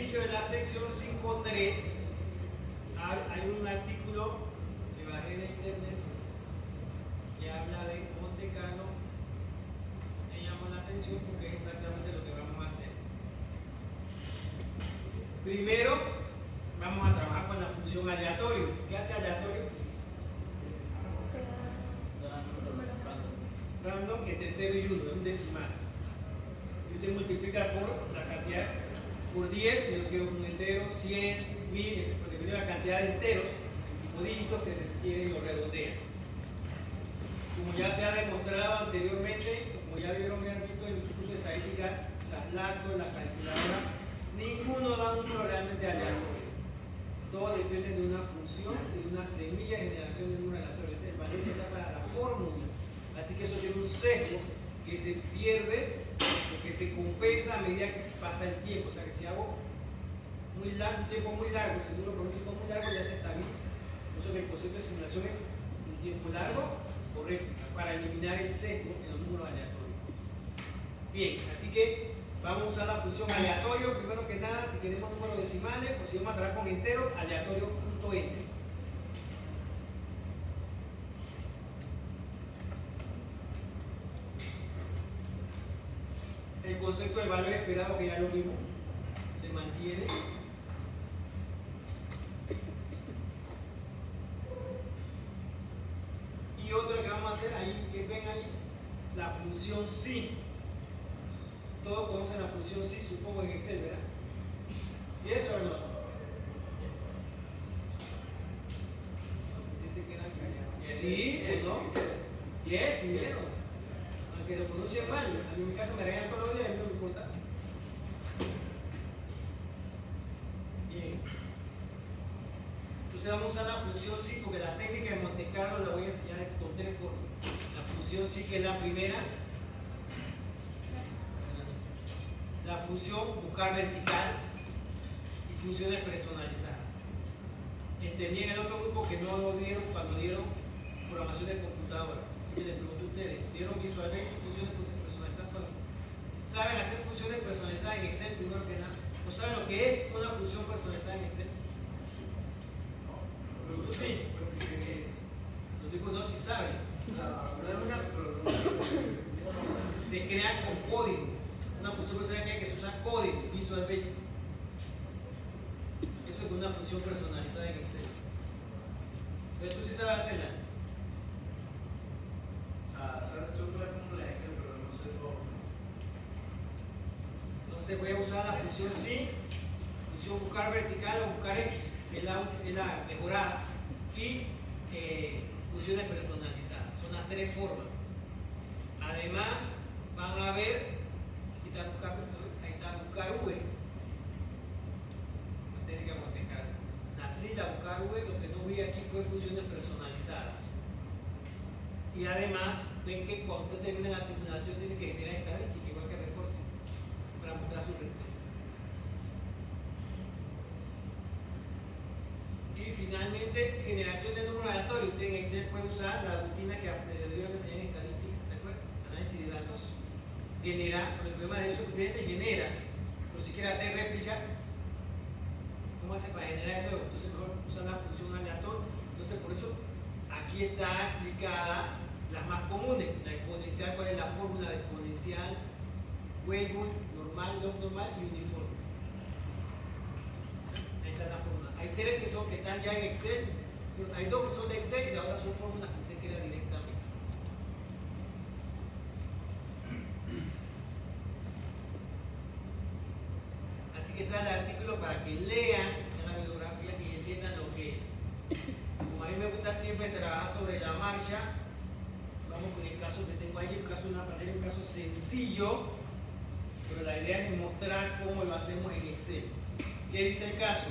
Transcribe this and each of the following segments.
inicio de la sección 5.3 hay un artículo que bajé de internet que habla de Monte Carlo. Me llamó la atención porque es exactamente lo que vamos a hacer. Primero vamos a trabajar con la función aleatorio. ¿Qué hace aleatorio? Random entre 0 y 1, es un decimal. Y usted multiplica por la cantidad, por 10, si yo quiero un entero, 100, 1000, dependiendo de la cantidad de enteros o dígitos que se quieren y lo redondean. Como ya se ha demostrado anteriormente, como ya debieron haber visto en los cursos de estadística, las lactos, la calculadora, ninguno da un número realmente aleatorio. Todo depende de una función y de una semilla de generación de números aleatorios. El valor que sea para la fórmula. Así que eso tiene un sesgo que se pierde o que se compensa a medida que se pasa el tiempo. O sea que si hago un tiempo muy largo, si duro por un tiempo muy largo, ya se estabiliza. Por eso que el concepto de simulación es un tiempo largo o réplica, para eliminar el sesgo en los números aleatorios. Bien, así que vamos a usar la función aleatorio. Primero que nada, si queremos números decimales o si vamos a trabajar con enteros, aleatorio.enter. El concepto de valor esperado, que ya lo vimos, se mantiene. Y otro que vamos a hacer ahí, que ven ahí, la función si. Todos conocen la función si, supongo, en Excel, ¿verdad? ¿Y eso o no? ¿Ustedes se quedan callados? Sí, pues no. Yes, sin miedo. Aunque lo pronuncien mal, a mí en mi casa me regañan todos los días y no me importa. Bien. Entonces vamos a usar la función sí, porque la técnica de Monte Carlo la voy a enseñar con tres formas. La función sí, que es la primera. La función buscar vertical y funciones personalizadas. Entendí en el otro grupo que no lo dieron cuando dieron programación de computadora. Así que les pregunto a ustedes, ¿dieron Visual Basic funciones personalizadas? ¿Saben hacer funciones personalizadas en Excel primero que nada? ¿O saben lo que es una función personalizada en Excel? ¿Tú sí? Los tipos no, sí saben. Se crea con código. Una función personalizada que se usa código, Visual Basic. Eso es una función personalizada en Excel. Pero tú sí sabes hacerla. Suelto la fórmula de Excel, pero no sé cómo. Entonces voy a usar la función sí, función buscar vertical o buscar X, que es la mejorada, y funciones personalizadas. Son las tres formas. Además, van a ver, ahí está buscar V. Tiene que Monte Carlo. Así la buscar V, lo que no vi aquí fue funciones personalizadas. Y además, ven que cuando usted termina la simulación tiene que generar estadística, igual que reporte, para mostrar su respuesta. Y finalmente, generación de números aleatorios. Usted en Excel puede usar la rutina que le debieron enseñar en estadística, ¿se acuerdan? Análisis de datos. Genera, el problema de eso es que usted te genera, pero si quiere hacer réplica, ¿cómo hace para generar de nuevo? Entonces mejor usar la función aleatoria. Entonces por eso aquí está aplicada las más comunes. La exponencial, ¿cuál es la fórmula de exponencial? Weibull, normal, log normal y uniforme. Ahí está la fórmula. Hay tres que están ya en Excel, pero hay dos que son de Excel y las otras son fórmulas que usted crea directamente. Así que está el artículo para que lean la bibliografía y entiendan lo que es. Como a mí me gusta siempre trabajar sobre la marcha, vamos con el caso que tengo ahí, un caso de una pantalla, un caso sencillo, pero la idea es mostrar cómo lo hacemos en Excel. ¿Qué dice el caso?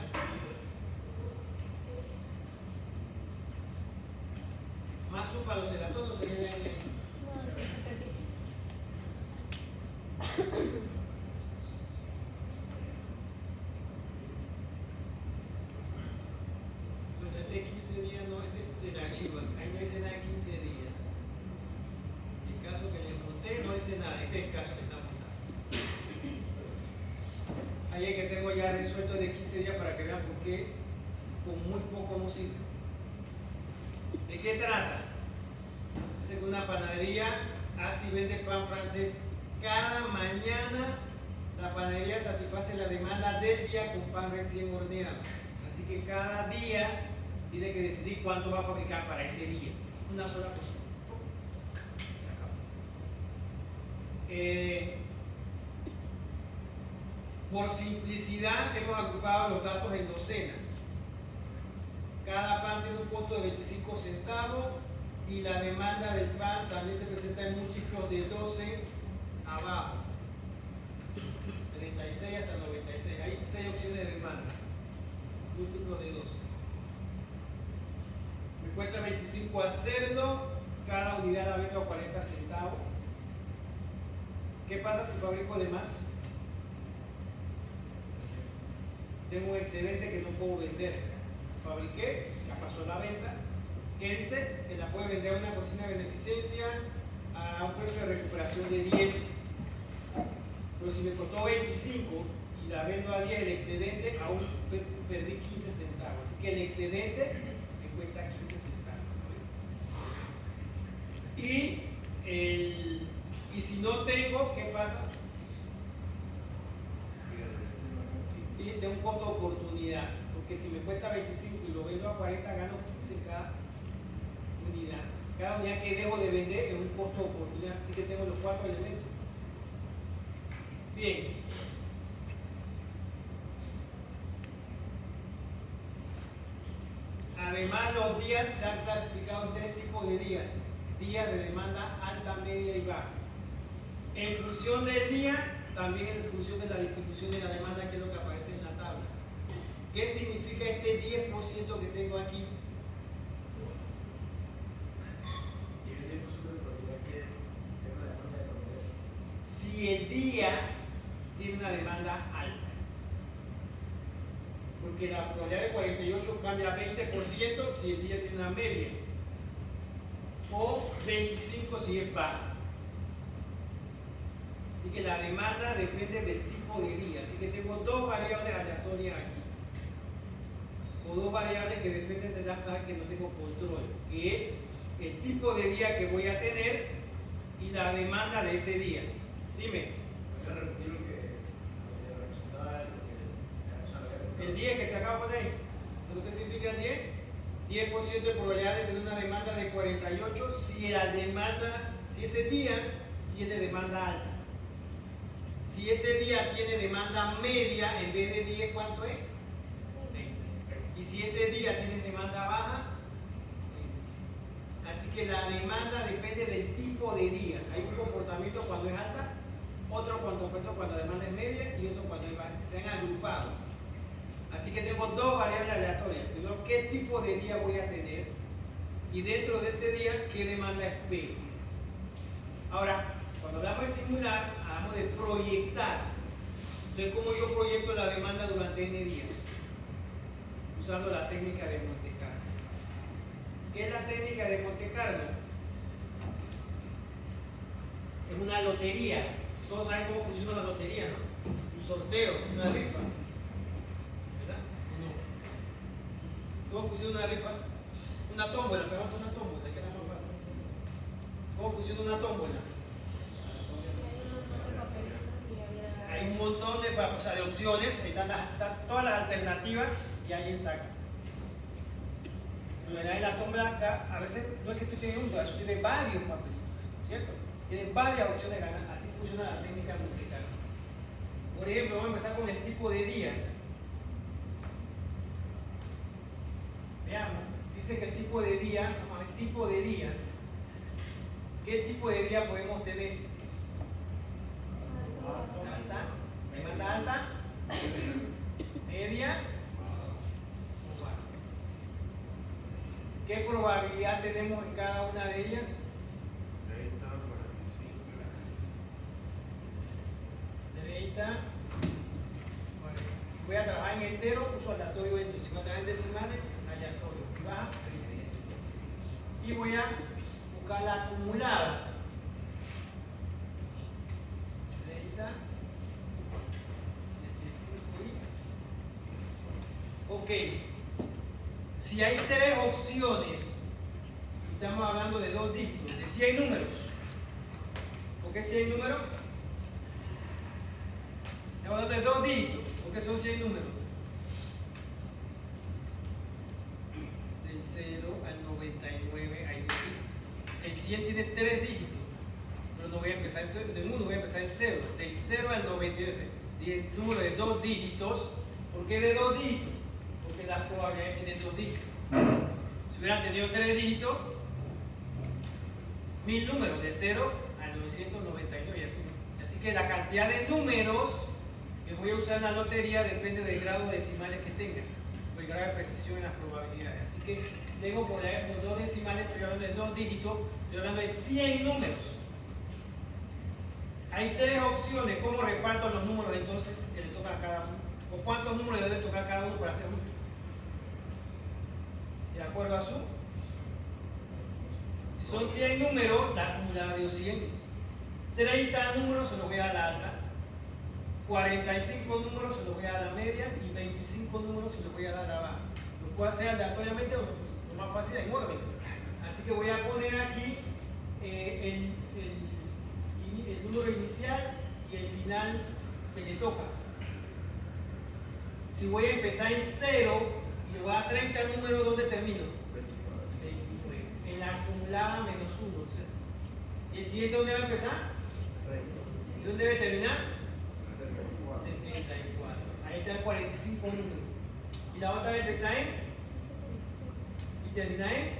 Más para los elatonos se viene ahí. De 15 días no es del archivo, ahí no dice nada de 15 días. El caso que les monté no dice nada, este es el caso que está montado. Ahí es que tengo ya resuelto de 15 días para que vean por qué con muy poco no sirve. ¿De qué trata? Es que una panadería hace y vende pan francés. Cada mañana la panadería satisface la demanda del día con pan recién horneado. Así que cada día tiene que decidir cuánto va a fabricar para ese día. Una sola cosa. Por simplicidad hemos agrupado los datos en docenas. Cada pan tiene un costo de 25 centavos y la demanda del pan también se presenta en múltiplos de 12 abajo. 36 hasta 96. Hay 6 opciones de demanda. Múltiplos de 12. Me cuesta 25 hacerlo. Cada unidad la vendo a 40 centavos. ¿Qué pasa si fabrico de más? Tengo un excedente que no puedo vender. Fabriqué, ya pasó la venta. ¿Qué dice? Que la puede vender a una cocina de beneficencia a un precio de recuperación de 10. Pero si me costó 25 y la vendo a 10, el excedente aún perdí 15 centavos. Así que el excedente me cuesta 15 centavos. Y si no tengo, ¿qué pasa? De un costo de oportunidad, porque si me cuesta 25 y lo vendo a 40, gano 15 cada unidad. Cada unidad que dejo de vender es un costo de oportunidad, así que tengo los 4 elementos. Bien. Además, los días se han clasificado en 3 tipos de días. Días de demanda alta, media y baja. En función del día, también en función de la distribución de la demanda, que es lo que aparece en la tabla. ¿Qué significa este 10% que tengo aquí? Si el día tiene una demanda alta, porque la probabilidad de 48 cambia a 20% si el día tiene una media, o 25 si es baja. Así que la demanda depende del tipo de día. Así que tengo 2 variables aleatorias aquí. O 2 variables que dependen del azar que no tengo control, que es el tipo de día que voy a tener y la demanda de ese día. Dime. Voy a repetir lo que El 10 que te acabo de poner. ¿Lo que significa el 10? 10% de probabilidad de tener una demanda de 48 si ese día tiene demanda alta. Si ese día tiene demanda media, en vez de 10, ¿cuánto es? 20. Y si ese día tiene demanda baja, 20. Así que la demanda depende del tipo de día. Hay un comportamiento cuando es alta, otro cuando la demanda es media y otro cuando es baja. Se han agrupado. Así que tengo 2 variables aleatorias. Primero, ¿qué tipo de día voy a tener? Y dentro de ese día, ¿qué demanda espero? Ahora, cuando hablamos de simular, hablamos de proyectar. Entonces, ¿cómo yo proyecto la demanda durante N días? Usando la técnica de Monte Carlo. ¿Qué es la técnica de Monte Carlo? Es una lotería. Todos saben cómo funciona la lotería, ¿no? Un sorteo, una rifa. ¿Verdad? ¿Cómo funciona una rifa? Una tómbola, pero vamos a una tómbola, que es la más fácil. ¿Cómo funciona una tómbola? Hay un montón de opciones, están todas las alternativas y alguien saca. En la tómbola acá, a veces no es que tú tienes uno, a veces tiene varios papelitos, ¿cierto? Tiene varias opciones de ganar, así funciona la técnica Monte Carlo. Por ejemplo, vamos a empezar con el tipo de día. Veamos, dice que el tipo de día, vamos a ver, tipo de día. ¿Qué tipo de día podemos tener? Alta, demanda alta, media o baja. ¿Qué probabilidad tenemos en cada una de ellas? 30, 45. 30. Si voy a trabajar en entero, uso aleatorio dentro. Si voy a trabajar en decimales, aleatorio. Y baja, 35. Y voy a buscar la acumulada. 30, 35, Ok. Si hay tres opciones, estamos hablando de dos dígitos, de si hay números. ¿Por qué si hay números? Estamos hablando de dos dígitos. ¿Por qué son 100 números? Del 0 al 99 hay dos dígitos. El 100 tiene tres dígitos. Pero no voy a empezar del 1, voy a empezar el 0. Del 0 al 99. El número de dos dígitos. ¿Por qué de dos dígitos? Porque las probabilidades tienen dos dígitos. Si hubieran tenido tres dígitos, 1000 números, de 0 al 999 y así. Así que la cantidad de números que voy a usar en la lotería depende del grado de decimales que tenga, o el grado de precisión en las probabilidades. Así que tengo por los dos decimales, estoy hablando de dos dígitos, estoy hablando de 100 números. Hay tres opciones. ¿Cómo reparto los números entonces que le tocan a cada uno? ¿O cuántos números le debe tocar a cada uno para ser justo? ¿De acuerdo a su? Si son 100 números, la acumulada dio 100. 30 números se los voy a dar a la alta. 45 números se los voy a dar a la media. Y 25 números se los voy a dar a la baja. Lo puedo hacer aleatoriamente o lo más fácil en orden. Así que voy a poner aquí el número inicial y el final que le toca. Si voy a empezar en 0 y le voy a dar 30 números, ¿dónde termino? 29. En la acumulada menos 1. ¿Y el siguiente dónde va a empezar? ¿Y dónde debe terminar? 74. Ahí están 45 números. ¿Y la otra va a empezar en? ¿Y termina en?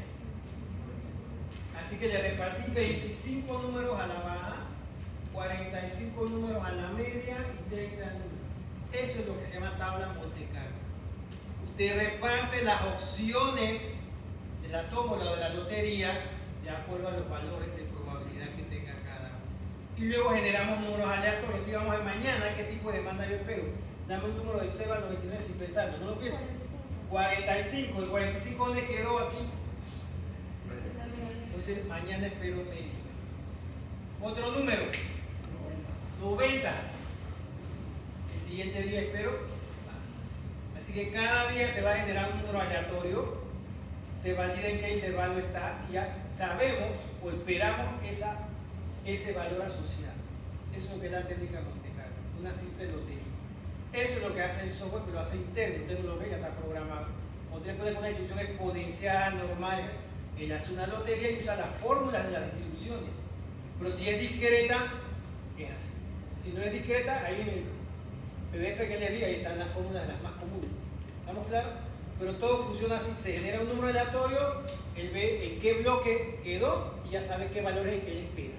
Así que le repartí 25 números a la baja, 45 números a la media y 30 números. Eso es lo que se llama tabla Monte Carlo. Usted reparte las opciones de la tómbola o de la lotería de acuerdo a los valores de probabilidad que tenga cada uno. Y luego generamos números aleatorios. Si vamos a ver mañana, ¿qué tipo de demanda yo espero? Dame un número del 0 al 99 sin pensarlo, ¿no lo piensan? 45. ¿El 45 dónde quedó aquí? Entonces mañana espero media. Otro número. 90. El siguiente día espero. Así que cada día se va a generar un número aleatorio. Se valida en qué intervalo está y ya sabemos o esperamos ese valor asociado. Eso es lo que es la técnica Monte Carlo, una simple lotería. Eso es lo que hace el software, pero lo hace interno. Usted no lo ve, ya está programado. Usted puede poner una instrucción exponencial, normal. Él hace una lotería y usa las fórmulas de las distribuciones. Pero si es discreta, es así. Si no es discreta, ahí en el PDF que les di, ahí están las fórmulas de las más comunes. ¿Estamos claros? Pero todo funciona así. Se genera un número aleatorio, él ve en qué bloque quedó y ya sabe qué valor es el que él espera.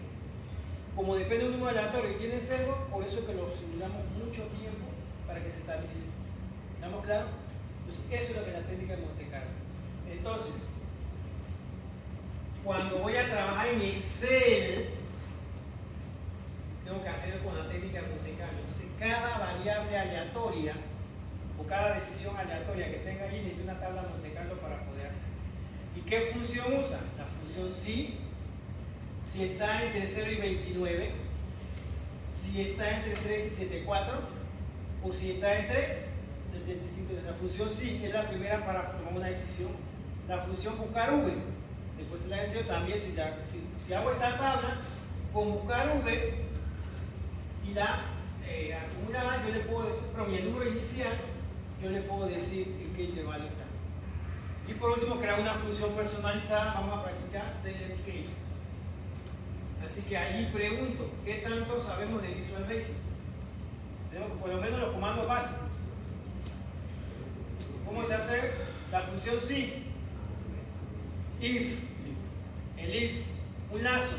Como depende de un número aleatorio y tiene sesgo, por eso que lo simulamos mucho tiempo para que se estabilice. ¿Estamos claros? Entonces, eso es lo que es la técnica de Monte Carlo. Entonces, cuando voy a trabajar en Excel, tengo que hacerlo con la técnica de Monte Carlo. Entonces, cada variable aleatoria o cada decisión aleatoria que tenga ahí, necesito una tabla Monte Carlo para poder hacer. ¿Y qué función usa? La función si está entre 0 y 29, si está entre 3 y 74, o si está entre 75. La función es la primera para tomar una decisión. La función buscar V. Después la decisión también, si hago esta tabla, con buscar V y la acumulada, yo le puedo decir, pero mi número inicial, yo le puedo decir en qué intervalo está. Y por último, crear una función personalizada. Vamos a practicar select case. Así que allí pregunto, ¿qué tanto sabemos de Visual Basic? Tenemos por lo menos los comandos básicos. ¿Cómo se hace la función si? If, el if, un lazo,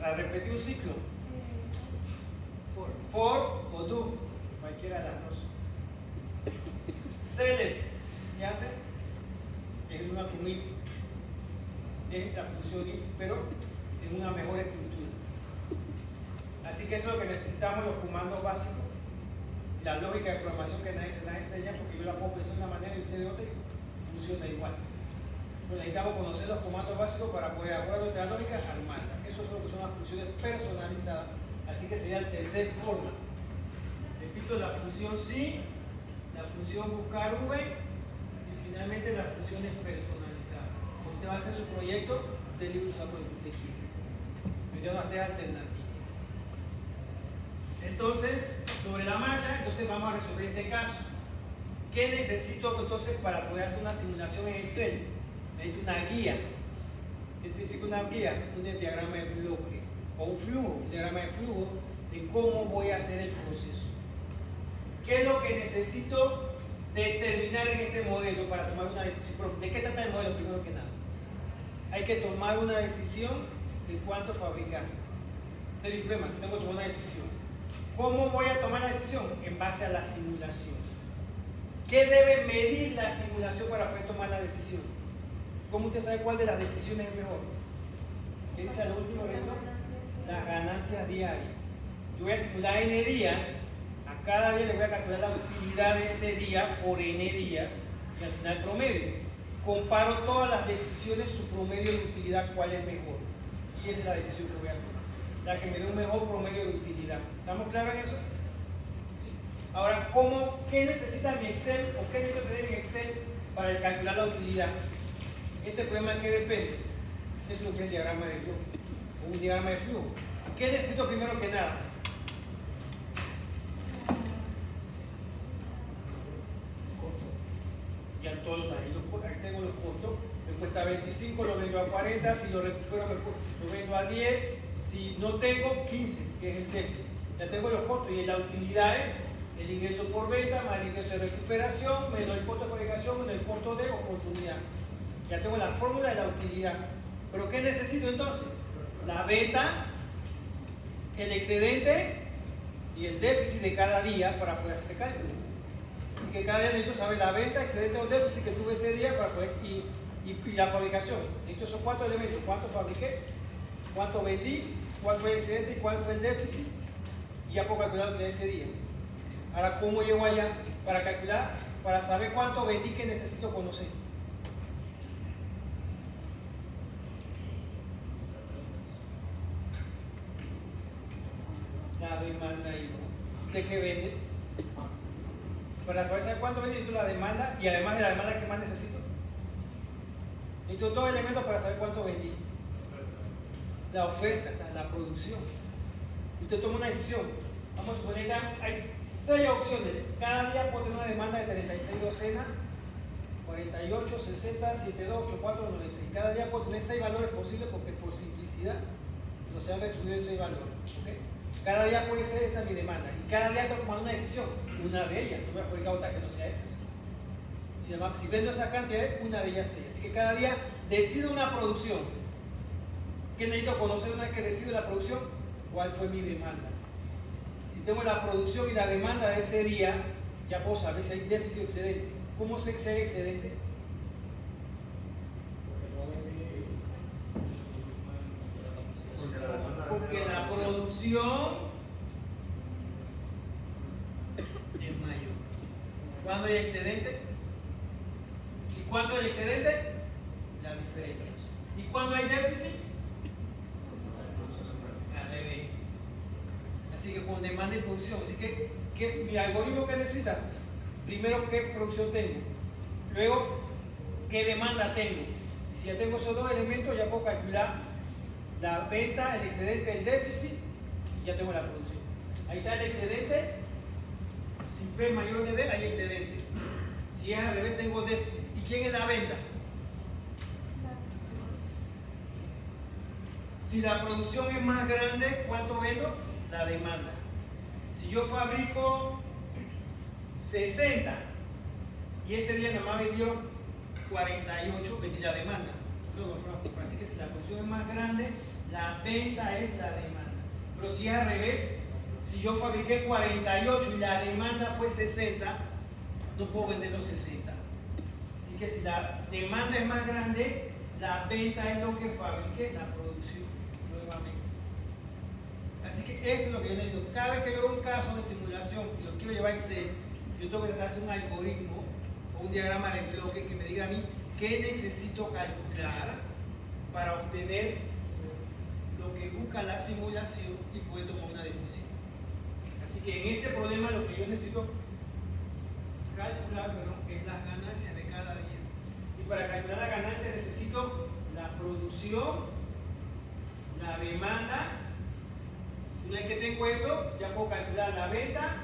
para repetir un ciclo. For o do, cualquiera de las dos. Select, ¿qué hace? Es una con if. Es la función if, pero en una mejor estructura. Así que eso es lo que necesitamos, los comandos básicos. La lógica de programación que nadie se la enseña, porque yo la puedo pensar de una manera y usted de otra, funciona igual. Pero necesitamos conocer los comandos básicos para poder, de acuerdo a nuestra lógica, armarla. Eso es lo que son las funciones personalizadas. Así que sería la tercera forma. Repito, la función si, la función buscar V y finalmente las funciones personalizadas. Usted va a hacer su proyecto, usted libre usar lo que usted quiere. Pero ya no esté alternativo. Entonces, sobre la marcha, entonces vamos a resolver este caso. ¿Qué necesito entonces para poder hacer una simulación en Excel? Necesito una guía. ¿Qué significa una guía? Un diagrama de bloque o un flujo, un diagrama de flujo de cómo voy a hacer el proceso. ¿Qué es lo que necesito determinar en este modelo para tomar una decisión? ¿De qué trata el modelo primero que nada? Hay que tomar una decisión de cuánto fabricar. Ese es mi problema, tengo que tomar una decisión. ¿Cómo voy a tomar la decisión? En base a la simulación. ¿Qué debe medir la simulación para poder tomar la decisión? ¿Cómo usted sabe cuál de las decisiones es mejor? ¿Qué dice al último ejemplo? Las ganancias diarias. Yo voy a simular N días, a cada día le voy a calcular la utilidad de ese día por N días y al final promedio. Comparo todas las decisiones, su promedio de utilidad, cuál es mejor. Y esa es la decisión que voy a tomar. La que me dé un mejor promedio de utilidad. ¿Estamos claros en eso? ¿Sí? Ahora, ¿qué necesita mi Excel o qué necesito tener en Excel para calcular la utilidad? Este problema ¿de qué depende? Eso es lo que es el diagrama de bloque o un diagrama de flujo. ¿Qué necesito primero que nada? Ya todos ahí tengo los costos. Me cuesta 25, lo vendo a 40, si lo recupero lo vendo a 10, si no tengo 15, que es el déficit. Ya tengo los costos y la utilidad es el ingreso por venta más el ingreso de recuperación menos el costo de fabricación menos el costo de oportunidad. Ya tengo la fórmula de la utilidad. ¿Pero qué necesito entonces? La venta, el excedente y el déficit de cada día para poder hacer ese cálculo. Así que cada día necesito saber la venta, excedente o déficit que tuve ese día para poder y la fabricación. Necesito esos 4 elementos. ¿Cuánto fabriqué? ¿Cuánto vendí? ¿Cuál fue el excedente y cuál fue el déficit? Y ya puedo calcular lo que es ese día. Ahora, ¿cómo llego allá? Para calcular, para saber cuánto vendí, que necesito conocer. La demanda y ¿usted qué vende? Para poder saber cuánto vende, necesito la demanda y además de la demanda, ¿qué más necesito? Necesito 2 elementos para saber cuánto vendí. La oferta, o sea, la producción. Usted toma una decisión. Vamos a suponer que hay 6 opciones. Cada día puede tener una demanda de 36 docenas, 48, 60, 72, 84, 96. Cada día puede tener 6 valores posibles porque por simplicidad no se han resumido en 6 valores. ¿Okay? Cada día puede ser esa mi demanda. Y cada día tengo que tomar una decisión. Una de ellas. No voy a fabricar otra que no sea esa. Si vendo esa cantidad, una de ellas sea. Así que cada día decido una producción. ¿Qué necesito conocer una vez que decido la producción? ¿Cuál fue mi demanda? Si tengo la producción y la demanda de ese día, ya puedo saber si hay déficit o excedente. ¿Cómo sé que hay excedente? Porque la producción es mayor. ¿Cuándo hay excedente? ¿Y cuándo hay excedente? La diferencia. ¿Y cuándo hay déficit? Al revés. Así que con demanda y producción. Así que, ¿qué es mi algoritmo que necesita? Primero, ¿qué producción tengo? Luego, ¿qué demanda tengo? Y si ya tengo esos 2 elementos, ya puedo calcular la venta, el excedente, el déficit, y ya tengo la producción. Ahí está el excedente. Si P es mayor que D, hay excedente. Si es al revés, tengo déficit. ¿Y quién es la venta? Si la producción es más grande, ¿cuánto vendo? La demanda. Si yo fabrico 60 y ese día nomás vendió 48, vendí la demanda. Así que si la producción es más grande, la venta es la demanda. Pero si es al revés, si yo fabriqué 48 y la demanda fue 60, no puedo vender los 60. Así que si la demanda es más grande, la venta es lo que fabriqué, la producción, nuevamente. Así que eso es lo que yo necesito. Cada vez que veo un caso de simulación y lo quiero llevar a Excel, yo tengo que hacer un algoritmo o un diagrama de bloque que me diga a mí qué necesito calcular para obtener lo que busca la simulación y poder tomar una decisión. Así que en este problema lo que yo necesito calcular, es las ganancias de cada día. Y para calcular la ganancia necesito la producción, la demanda. Una vez que tengo eso, ya puedo calcular la venta,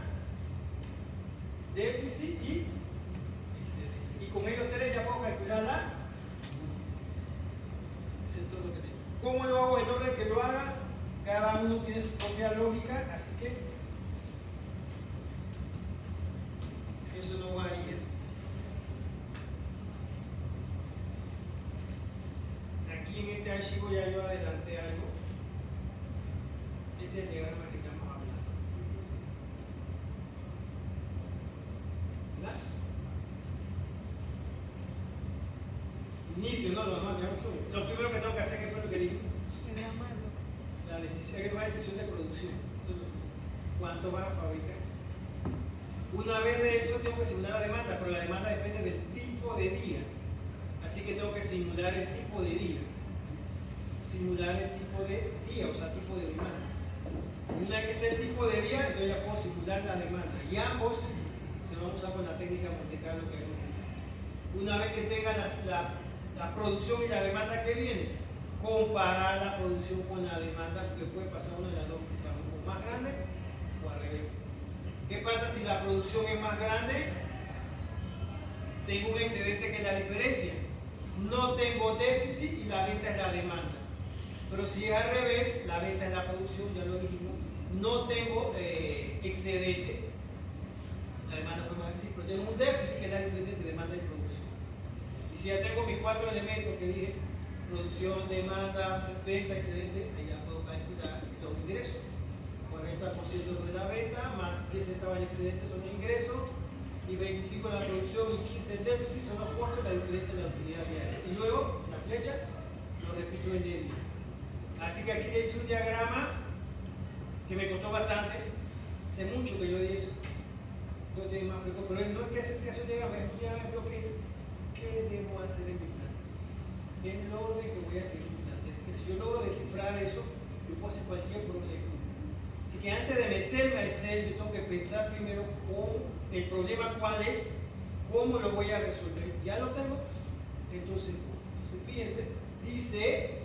déficit y excedente. Y con ellos tres ya puedo calcular la. Eso es todo lo que tengo. ¿Cómo lo hago? El orden que lo haga, cada uno tiene su propia lógica, así que eso no varía. Aquí en este archivo ya yo adelanté algo. Este es el diagrama que estamos hablando. ¿Verdad? Inicio, no, lo primero que tengo que hacer, ¿qué fue lo que dije? La decisión, es una decisión de producción. ¿Cuánto vas a fabricar? Una vez de eso tengo que simular la demanda, pero la demanda depende del tipo de día. Así que tengo que simular el tipo de día. Simular el tipo de día, o sea, tipo de demanda. Y una vez que sea el tipo de día, entonces ya puedo simular la demanda. Y ambos se van a usar con la técnica Monte Carlo que hemos visto. Una vez que tenga la producción y la demanda que viene, comparar la producción con la demanda, porque puede pasar una de las dos, que sea un poco más grande o al revés. ¿Qué pasa si la producción es más grande? Tengo un excedente que es la diferencia. No tengo déficit y la venta es la demanda. Pero si es al revés, la venta es la producción, ya lo dijimos. No tengo excedente. La demanda fue más difícil, pero tengo un déficit que es la diferencia entre demanda y producción. Y si ya tengo mis cuatro elementos que dije, producción, demanda, venta, excedente, ahí ya puedo calcular los ingresos. 40% de la venta, más 10 centavos el excedente son los ingresos, y 25 la producción y 15 el déficit son los costos, la diferencia de la utilidad diaria. Y luego, la flecha, lo repito en el día. Así que aquí le hice un diagrama que me costó bastante, hace mucho que yo di eso, todo tiene más frecuencia, pero no es que hace un diagrama, es un diagrama que es qué debo hacer en mi plan. Es el orden que voy a seguir en mi plan. Es que si yo logro descifrar eso, yo puedo hacer cualquier problema. Así que antes de meterme a Excel, yo tengo que pensar primero con el problema cuál es, cómo lo voy a resolver. Ya lo tengo, entonces fíjense, dice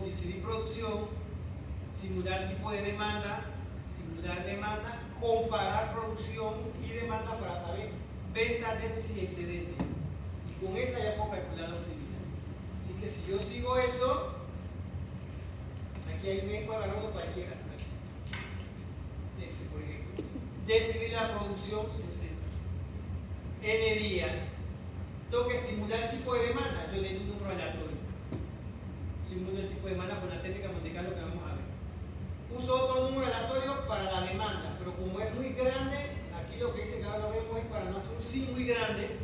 decidir producción, simular tipo de demanda, simular demanda, comparar producción y demanda para saber venta, déficit y excedente. Y con esa ya puedo calcular la utilidad. Así que si yo sigo eso, aquí hay un ejemplo, agarramos cualquiera. Por ejemplo, decidir la producción 60. N días. Tengo que simular el tipo de demanda. Yo le doy un número aleatorio. Simulo el tipo de demanda con la técnica Monte Carlo que vamos a ver. Uso otro número aleatorio para la demanda, pero como es muy grande, aquí lo que dice que ahora lo vemos es para no hacer un sí muy grande,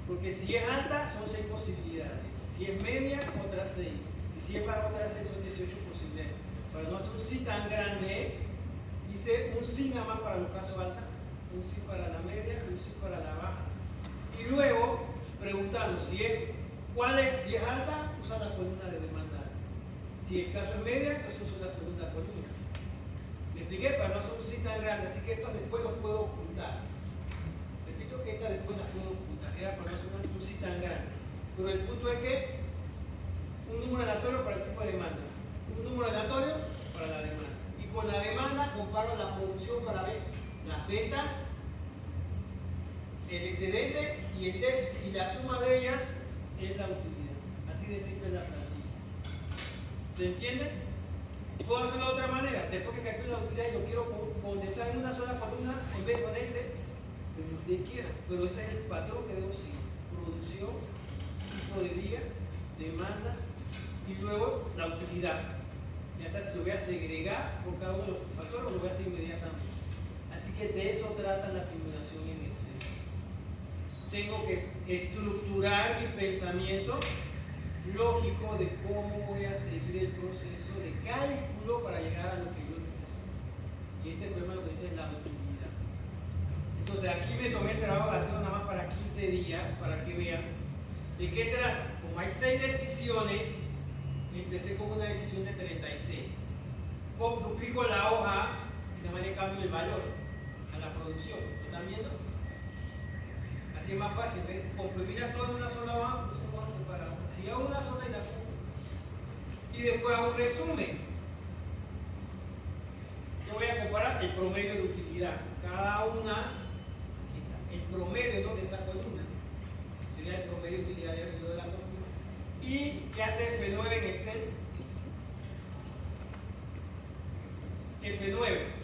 porque si es alta son 6 posibilidades. Si es media, otras 6. Y si es baja, otras 6 son 18 posibilidades. Para no hacer un sí tan grande, hice un sí nada más para los casos altos, un sí para la media, un sí para la baja. Y luego preguntando cuál es, si es alta, usa la columna de demanda. Si el caso es media, entonces uso la segunda columna. Me expliqué para no hacer un sí tan grande, así que estos después los puedo ocultar. Repito, estas después las puedo ocultar, era para no hacer un sí tan grande. Pero el punto es que un número aleatorio para el tipo de demanda, un número aleatorio para la demanda. Y con la demanda comparo la producción para ver las ventas, el excedente y el déficit, y la suma de ellas es la utilidad. Así de simple es la plantilla. ¿Se entiende? Puedo hacerlo de otra manera. Después que calcule la utilidad y lo quiero condensar en una sola columna en vez de ponerse como usted quiera. Pero ese es el patrón que debo seguir. Producción, tipo de día, demanda y luego la utilidad. Ya sabes si lo voy a segregar por cada uno de los factores o lo voy a hacer inmediatamente. Así que de eso trata la simulación en Excel. Tengo que estructurar mi pensamiento lógico de cómo voy a seguir el proceso de cálculo para llegar a lo que yo necesito. Y este problema lo que dice es la utilidad. Entonces aquí me tomé el trabajo de hacerlo nada más para 15 días, para que vean de qué trata. Como hay 6 decisiones, empecé con una decisión de 36. Duplico la hoja y de manera cambio el valor a la producción. ¿Lo están viendo? Así es más fácil, ¿ves? Comprimir todo en una sola hoja, entonces vamos a separar. Si hago una sola y la pongo. Y después hago un resumen. Yo voy a comparar el promedio de utilidad. Cada una, aquí está, el promedio, ¿no? Le saco en una. Sería el promedio de utilidad de la compra. ¿Y qué hace F9 en Excel? F9.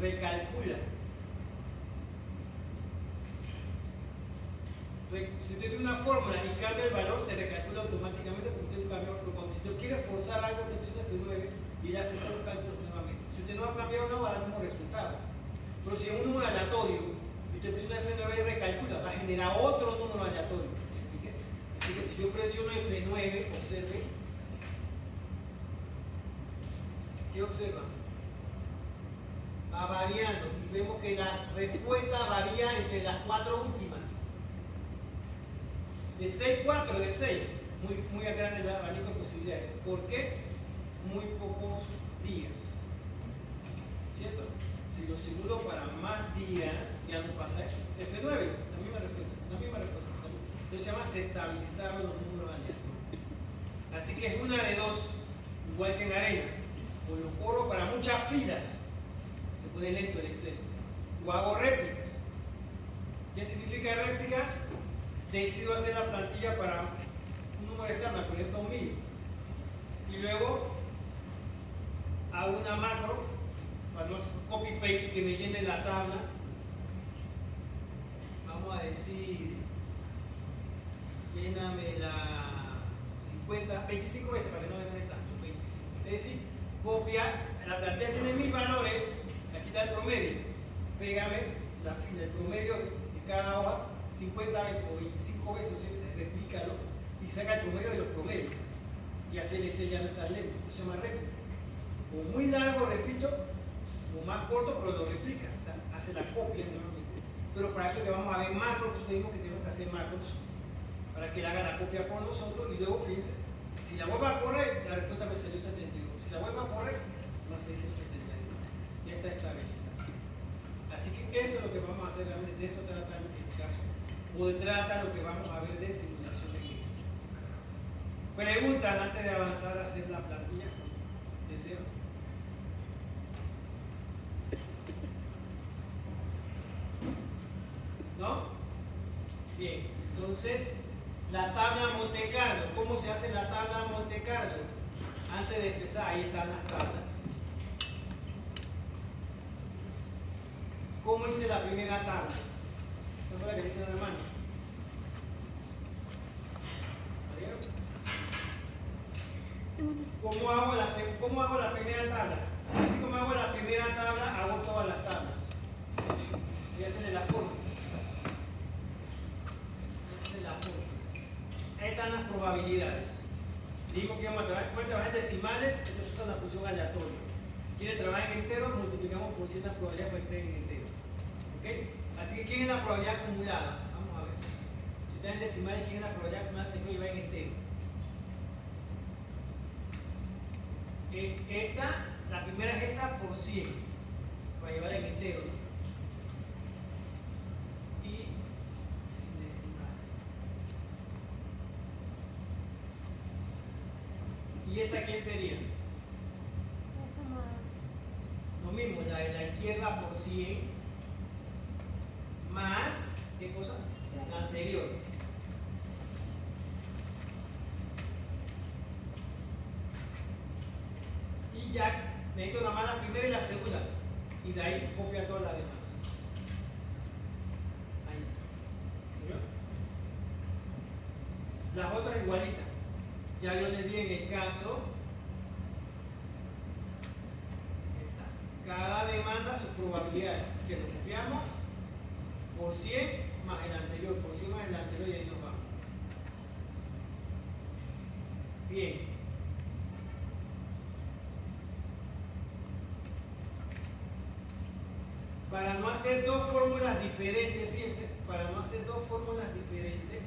Recalcula. Si usted tiene una fórmula y cambia el valor, se recalcula automáticamente porque usted cambió. Pero cuando si usted quiere forzar algo, usted presiona F9 y le hace todos los cálculos nuevamente. Si usted no ha cambiado nada, va a dar el mismo resultado. Pero si es un número aleatorio y usted presiona F9 y recalcula, va a generar otro número aleatorio. ¿Me expliqué? Así que si yo presiono F9, observe. ¿Qué observa? Va variando y vemos que la respuesta varía entre las cuatro últimas. De 6, 4, de 6. Muy grande el abanico de posibilidades. ¿Por qué? Muy pocos días. ¿Cierto? Si lo simulo para más días, ya no pasa eso. F9, la misma respuesta. Entonces se llama se estabilizaron los números aleatorios. Así que es una de dos, igual que en arena. O lo corro para muchas filas. Se pone lento el Excel. O hago réplicas. ¿Qué significa réplicas? Decido hacer la plantilla para un número estándar, por ejemplo 1000. Y luego hago una macro para los copy-paste que me llene la tabla. Vamos a decir, lléname la 25 veces para que no me tanto, 25. Es decir, copia, la plantilla tiene 1000 valores, aquí está el promedio. Pégame la fila, el promedio de cada hoja 50 veces o 25 veces, o 100 veces, replícalo y saca el promedio de los promedios. Y así el Excel ya no está lento, eso se llama réplica. O muy largo, repito, o más corto, pero lo replica, o sea, hace la copia nuevamente. Pero para eso que vamos a ver macros, dijimos que tenemos que hacer macros para que él haga la copia por nosotros y luego, fíjense, si la vuelvo a correr, la respuesta me salió 72. Si la vuelvo a correr, me salió 72. Ya está estabilizada. Así que eso es lo que vamos a hacer realmente. De esto trata el caso. O de trata lo que vamos a ver de simulación en Excel. Preguntas antes de avanzar a hacer la plantilla de cero. ¿No? Bien, entonces la tabla Monte Carlo. ¿Cómo se hace la tabla Monte Carlo? Antes de empezar, ahí están las tablas. ¿Cómo hice la primera tabla? ¿Qué fue la que hice en la mano? ¿Cómo hago la primera tabla? Así como hago la primera tabla, hago todas las tablas. Voy a hacerle las fórmulas. Ahí están las probabilidades. Digo que vamos a trabajar en decimales, entonces usa una función aleatoria. Si quiere trabajar en enteros, multiplicamos por ciertas probabilidades para que estén en enteros. ¿Ok? Así que ¿quién es la probabilidad acumulada? Vamos a ver. Si está en decimales, ¿quién es la probabilidad acumulada si no lleva en entero? La primera es esta por 100, para llevar en entero, ¿no? Y sin decimal. ¿Y esta quién sería? Eso más. Lo mismo, la de la izquierda por 100 más, ¿qué cosa? La anterior. Y ya necesito nada más la primera y la segunda. Y de ahí copia todas las demás. Ahí. ¿Sí? Las otras igualitas. Ya yo les di en el caso. Cada demanda sus probabilidades. Que lo copiamos por 100 más el anterior, por 100 más el anterior y ahí nos vamos. Bien. Para no hacer dos fórmulas diferentes, fíjense, para no hacer dos fórmulas diferentes,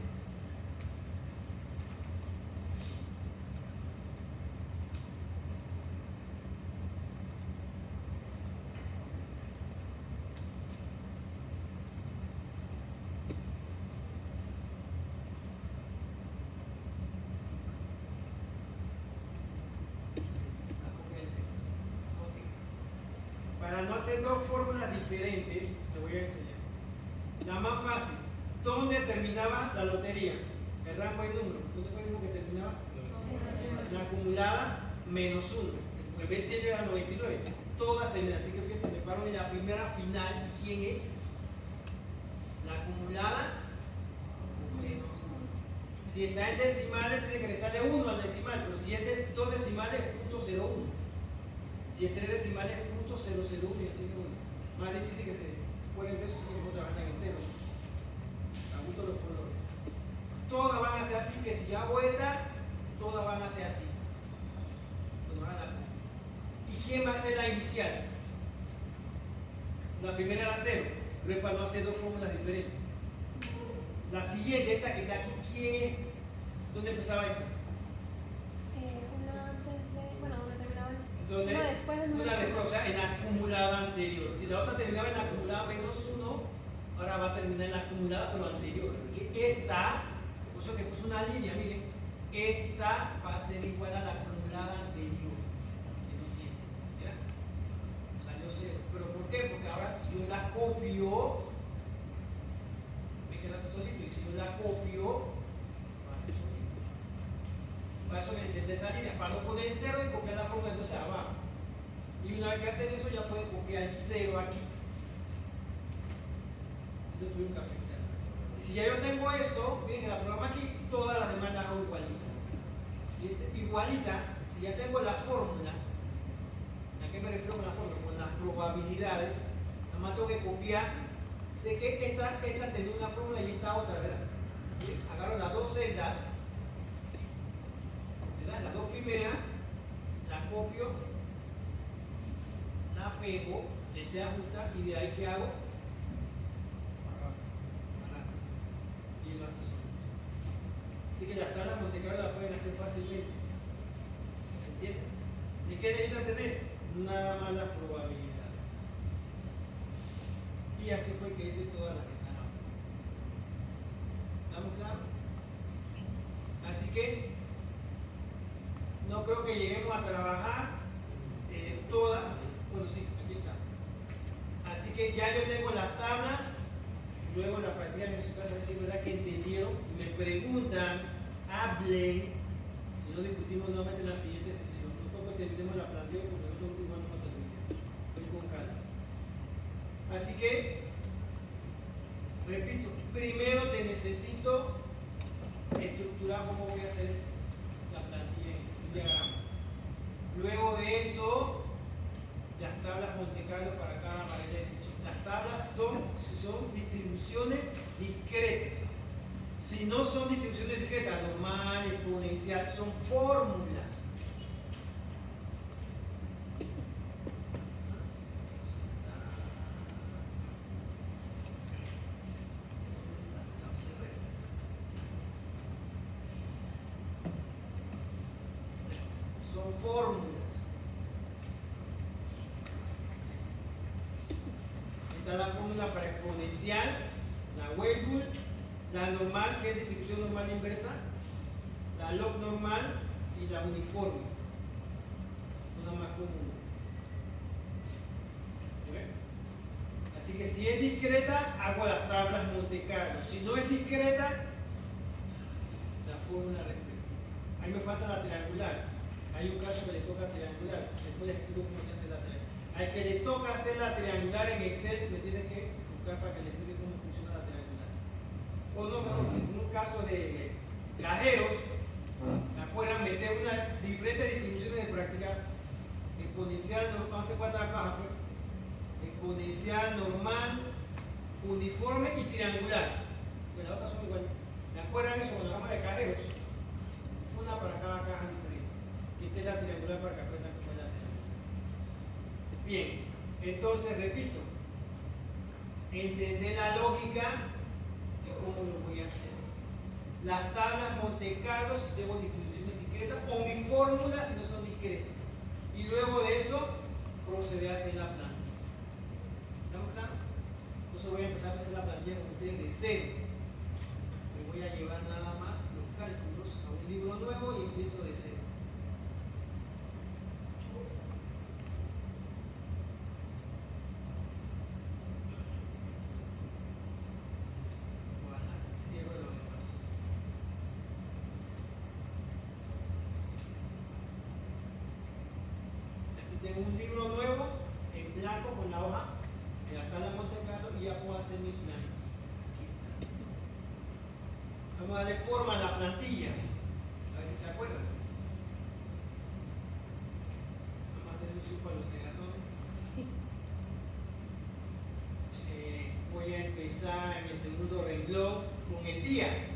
vamos a hacer dos fórmulas diferentes. Te voy a enseñar. La más fácil. ¿Dónde terminaba la lotería? El rango de número. ¿Dónde fue el que terminaba? La acumulada menos 1. El B100 llega a 99. Todas terminan. Así que fíjense, me paro en la primera final. ¿Y quién es? La acumulada menos 1. Si está en decimales, tiene que restarle 1 al decimal. Pero si es de 2 decimales, es 0.01. Si es 3 decimales, es 0.001. Y así que bueno. Más difícil que se pueden ver esos que trabajan en enteros. A gusto los colores. Todas van a ser así, que si hago esta, todas van a ser así. ¿Y quién va a ser la inicial? La primera era 0, pero es para no hacer dos fórmulas diferentes. La siguiente, esta que está aquí, ¿quién es? ¿Dónde empezaba esta? Una antes de. Bueno, donde terminaba el. ¿Dónde? Una después del número. Una después, o sea, en la acumulada anterior. Si la otra terminaba en la acumulada menos 1, ahora va a terminar en la acumulada pero anterior. Así que esta, por eso que puse una línea, miren, esta va a ser igual a la acumulada anterior. Que no tiene, ¿ya? Salió 0. ¿Pero por qué? Porque ahora si yo la copio, me queda solito, y si yo la copio, va a ser solito. Para eso necesito esa línea, para no poner 0 y copiar la fórmula entonces abajo. Y una vez que hacen eso, ya pueden copiar el 0 aquí. Yo tuve un café. Y si ya yo tengo eso, miren, la programa aquí, todas las demás las hago igualitas. Fíjense, igualita, si ya tengo las fórmulas, ¿a qué me refiero con las fórmulas? Con las probabilidades, nada más tengo que copiar. Sé que esta tenía una fórmula y esta otra, ¿verdad? ¿Sí? Agarro las dos celdas, ¿verdad? Las dos primeras, las copio, la pego, se ajusta y de ahí ¿qué hago? Y lo hace solo. Así que las tablas Monte Carlo las pueden hacer fácilmente. ¿Entienden? ¿Y qué necesitan tener? Nada más las probabilidades. Y así fue que hice todas las que están abajo. ¿Estamos claros? Así que no creo que lleguemos a trabajar todas. Bueno, sí, aquí está. Así que ya yo tengo las tablas. Luego la practican en su casa, a ver si es verdad que entendieron. Y me preguntan, hablen. Si no discutimos nuevamente en la siguiente sesión. No creo que terminemos la plantilla porque no tengo igual no terminé. Voy con calma. Así que, repito, primero te necesito estructurar cómo voy a hacer la plantilla en un diagrama. Luego de eso, las tablas Monte Carlo para cada variable de decisión. Las tablas son distribuciones discretas. Si no son distribuciones discretas, normal, exponencial, son fórmulas. Son fórmulas. Está la fórmula para exponencial, la Weibull, la normal, que es distribución normal inversa, la log normal y la uniforme. Una más común. ¿Okay? Así que si es discreta, hago las tablas Monte Carlo. Si no es discreta, la fórmula respectiva. Ahí me falta la triangular. Hay un caso que le toca triangular. Después les explico cómo se hace la triangular. Al que le toca hacer la triangular en Excel, me tiene que buscar para que le explique cómo funciona la triangular. O no, mejor, en un caso de cajeros, me acuerdan meter diferentes distribuciones de práctica. Exponencial, no sé cuántas cajas, pues. Exponencial, normal, uniforme y triangular. Pues las otras son iguales. ¿Me acuerdan eso con la gama de cajeros? Una para cada caja diferente. Y esta es la triangular para que aprendan cómo es la triangular. Bien, entonces repito, entender la lógica de cómo lo voy a hacer. Las tablas Monte Carlo si tengo distribuciones discretas o mi fórmula si no son discretas. Y luego de eso, proceder a hacer la plantilla. ¿Estamos claros? Entonces voy a empezar a hacer la plantilla con ustedes de cero. Me voy a llevar nada más los cálculos a un libro nuevo y empiezo de cero. tengo un libro nuevo en blanco con la hoja de la tabla de Monte Carlo y ya puedo hacer mi plan. Vamos a darle forma a la plantilla, a ver si se acuerdan. Vamos a hacer un zoom para los segatones. Voy a empezar en el segundo renglón con el día.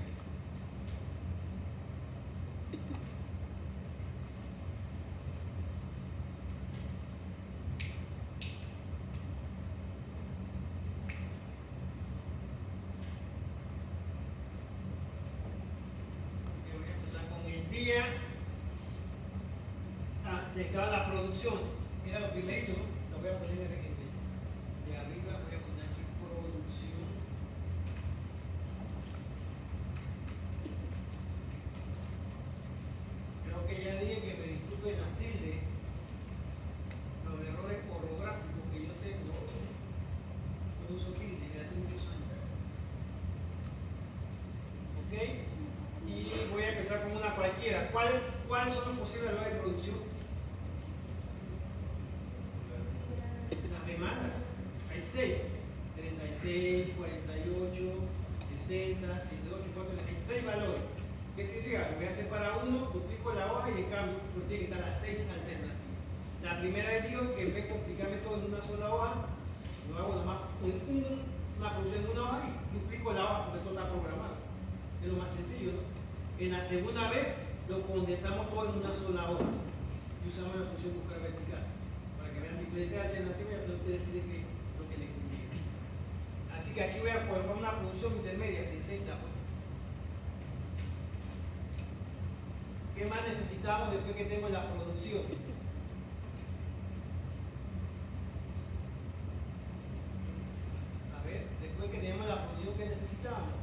Estaba la producción, era lo primerito, ¿no? Lo voy a poner de arriba, voy a poner aquí producción. Creo que ya dije que me disculpen las tildes, los errores ortográficos que yo tengo. No uso tildes desde hace muchos años. ¿Ok? Y voy a empezar con una cualquiera. ¿Cuáles son los posibles errores de producción? Las demandas. Hay 6. 36, 48, 60, 78, 4, hay 6 valores. ¿Qué significa? Lo voy a hacer para uno, duplico la hoja y le cambio, porque tiene que estar las 6 alternativas. La primera vez digo que en vez de complicarme todo en una sola hoja, lo hago nomás en una producción de una hoja y duplico la hoja porque todo está programado. Es lo más sencillo, ¿no? En la segunda vez lo condensamos todo en una sola hoja y usamos la función buscar vertical para que vean diferentes alternativas y al final ustedes deciden qué es lo que les conviene. Así que aquí voy a colocar una producción intermedia, 60. Pues. ¿Qué más necesitamos después que tengo la producción? A ver, después que tenemos la producción, ¿qué necesitamos?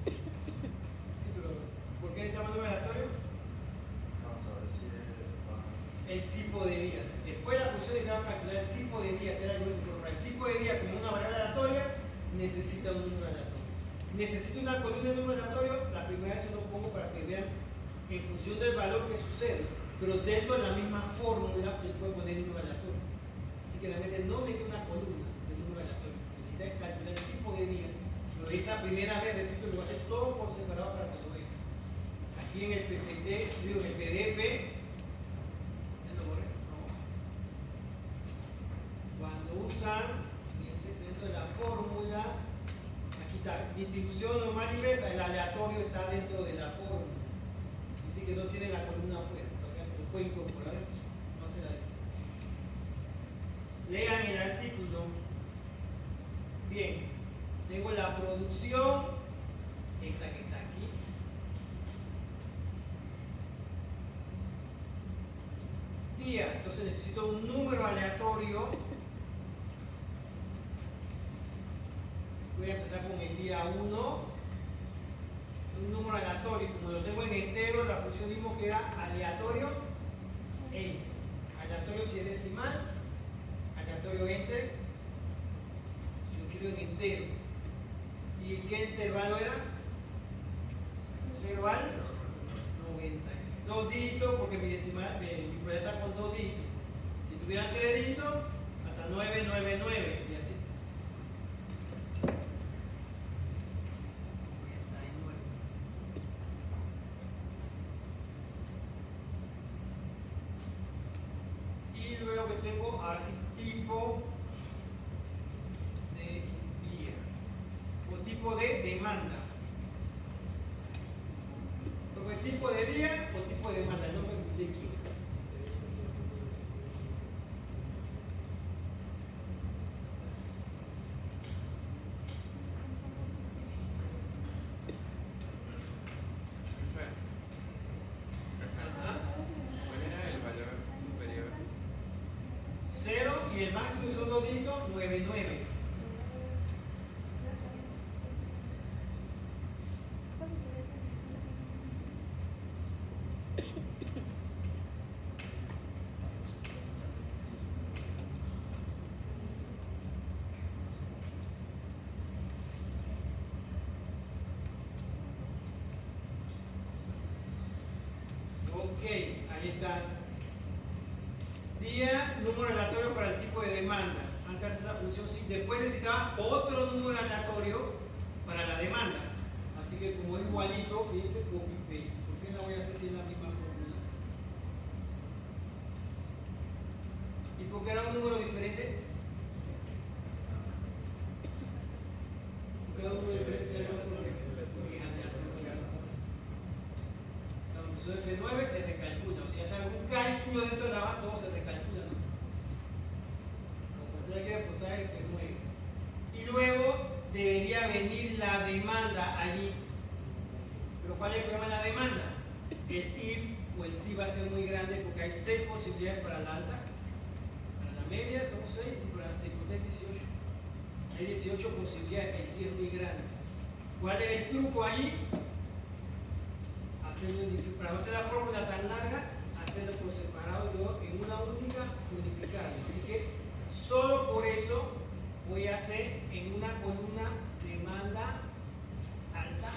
Sí, pero ¿por qué necesitamos número aleatorio? Vamos a ver si es El tipo de días. Después de la producción necesitamos calcular el tipo de días. El tipo de día como una variable aleatoria necesita un número aleatorio. Necesito una columna de número aleatorio. La primera vez lo pongo para que vean en función del valor que sucede. Pero dentro de la misma fórmula yo puedo poner número aleatorio. Así que realmente no necesito una columna de número aleatorio. Necesito calcular el tipo de día. Pero esta primera vez, repito, lo voy a hacer todo por separado para que lo vean. Aquí en el PPT, digo en el PDF. Cuando usan, fíjense, dentro de las fórmulas, aquí está, distribución normal inversa, el aleatorio está dentro de la fórmula. Dice que no tiene la columna afuera, lo puede incorporar después, no hace la diferencia. Lean el artículo. Bien, tengo la producción, esta que está aquí. Día, entonces necesito un número aleatorio. Voy a empezar con el día 1, un número aleatorio, como lo tengo en entero, la función mismo queda aleatorio, enter. Aleatorio si es decimal, aleatorio enter, si lo quiero en entero. ¿Y qué intervalo era? 0 al 90. 2 dígitos, porque mi decimal, mi probabilidad está con 2 dígitos. Si tuvieran 3 dígitos, hasta 999, y así. Y luego que tengo ahora sí tipo de día o tipo de demanda. Porque tipo de día o tipo de demanda, no me complique. ¿Cuál era el valor superior? 0 y el máximo son 2 dígitos, 99. Ok, ahí está. Día, número aleatorio para el tipo de demanda. Antes de la función sí. Después necesitaba otro número aleatorio para la demanda. Así que como es igualito, fíjense, copy paste. ¿Por qué la voy a hacer si es la misma fórmula? ¿Y por qué era un número diferente? ¿Por qué era un número diferente si era la misma fórmula? Porque es aleatorio. La función F9 se recalcula. O si hace algún cálculo dentro de la base, todo se recalcula, ¿no? Hay que reforzar F9. Y luego debería venir la demanda allí. Pero ¿cuál es el problema de la demanda? El if o el si va a ser muy grande porque hay 6 posibilidades para la alta. Para la media son 6 y para la secundaria 18. Hay 18 posibilidades, el si es muy grande. ¿Cuál es el truco allí? Para no hacer la fórmula tan larga, hacerlo por separado y luego en una única unificarlo. Así que solo por eso voy a hacer en una columna demanda alta,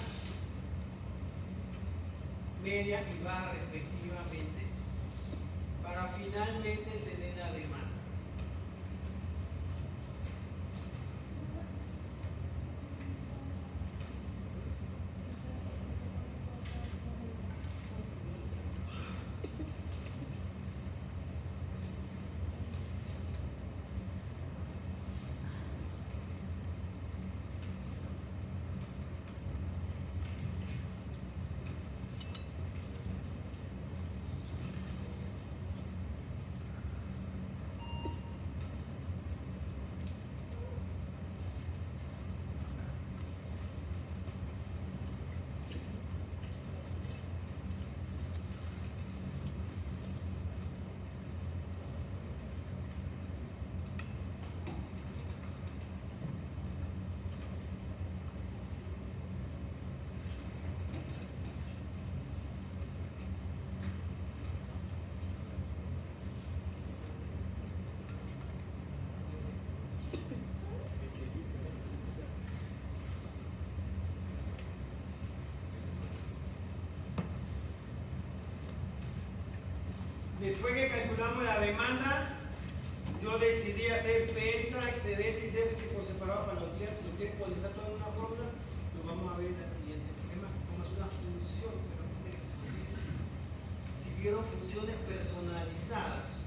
media y baja respectivamente, para finalmente tener la demanda. Después que calculamos la demanda, yo decidí hacer venta, excedente y déficit por separado para la utilidad. Si lo quieren condensar todo en una fórmula, lo vamos a ver en la siguiente. Es más, como es una función, si vieron funciones personalizadas,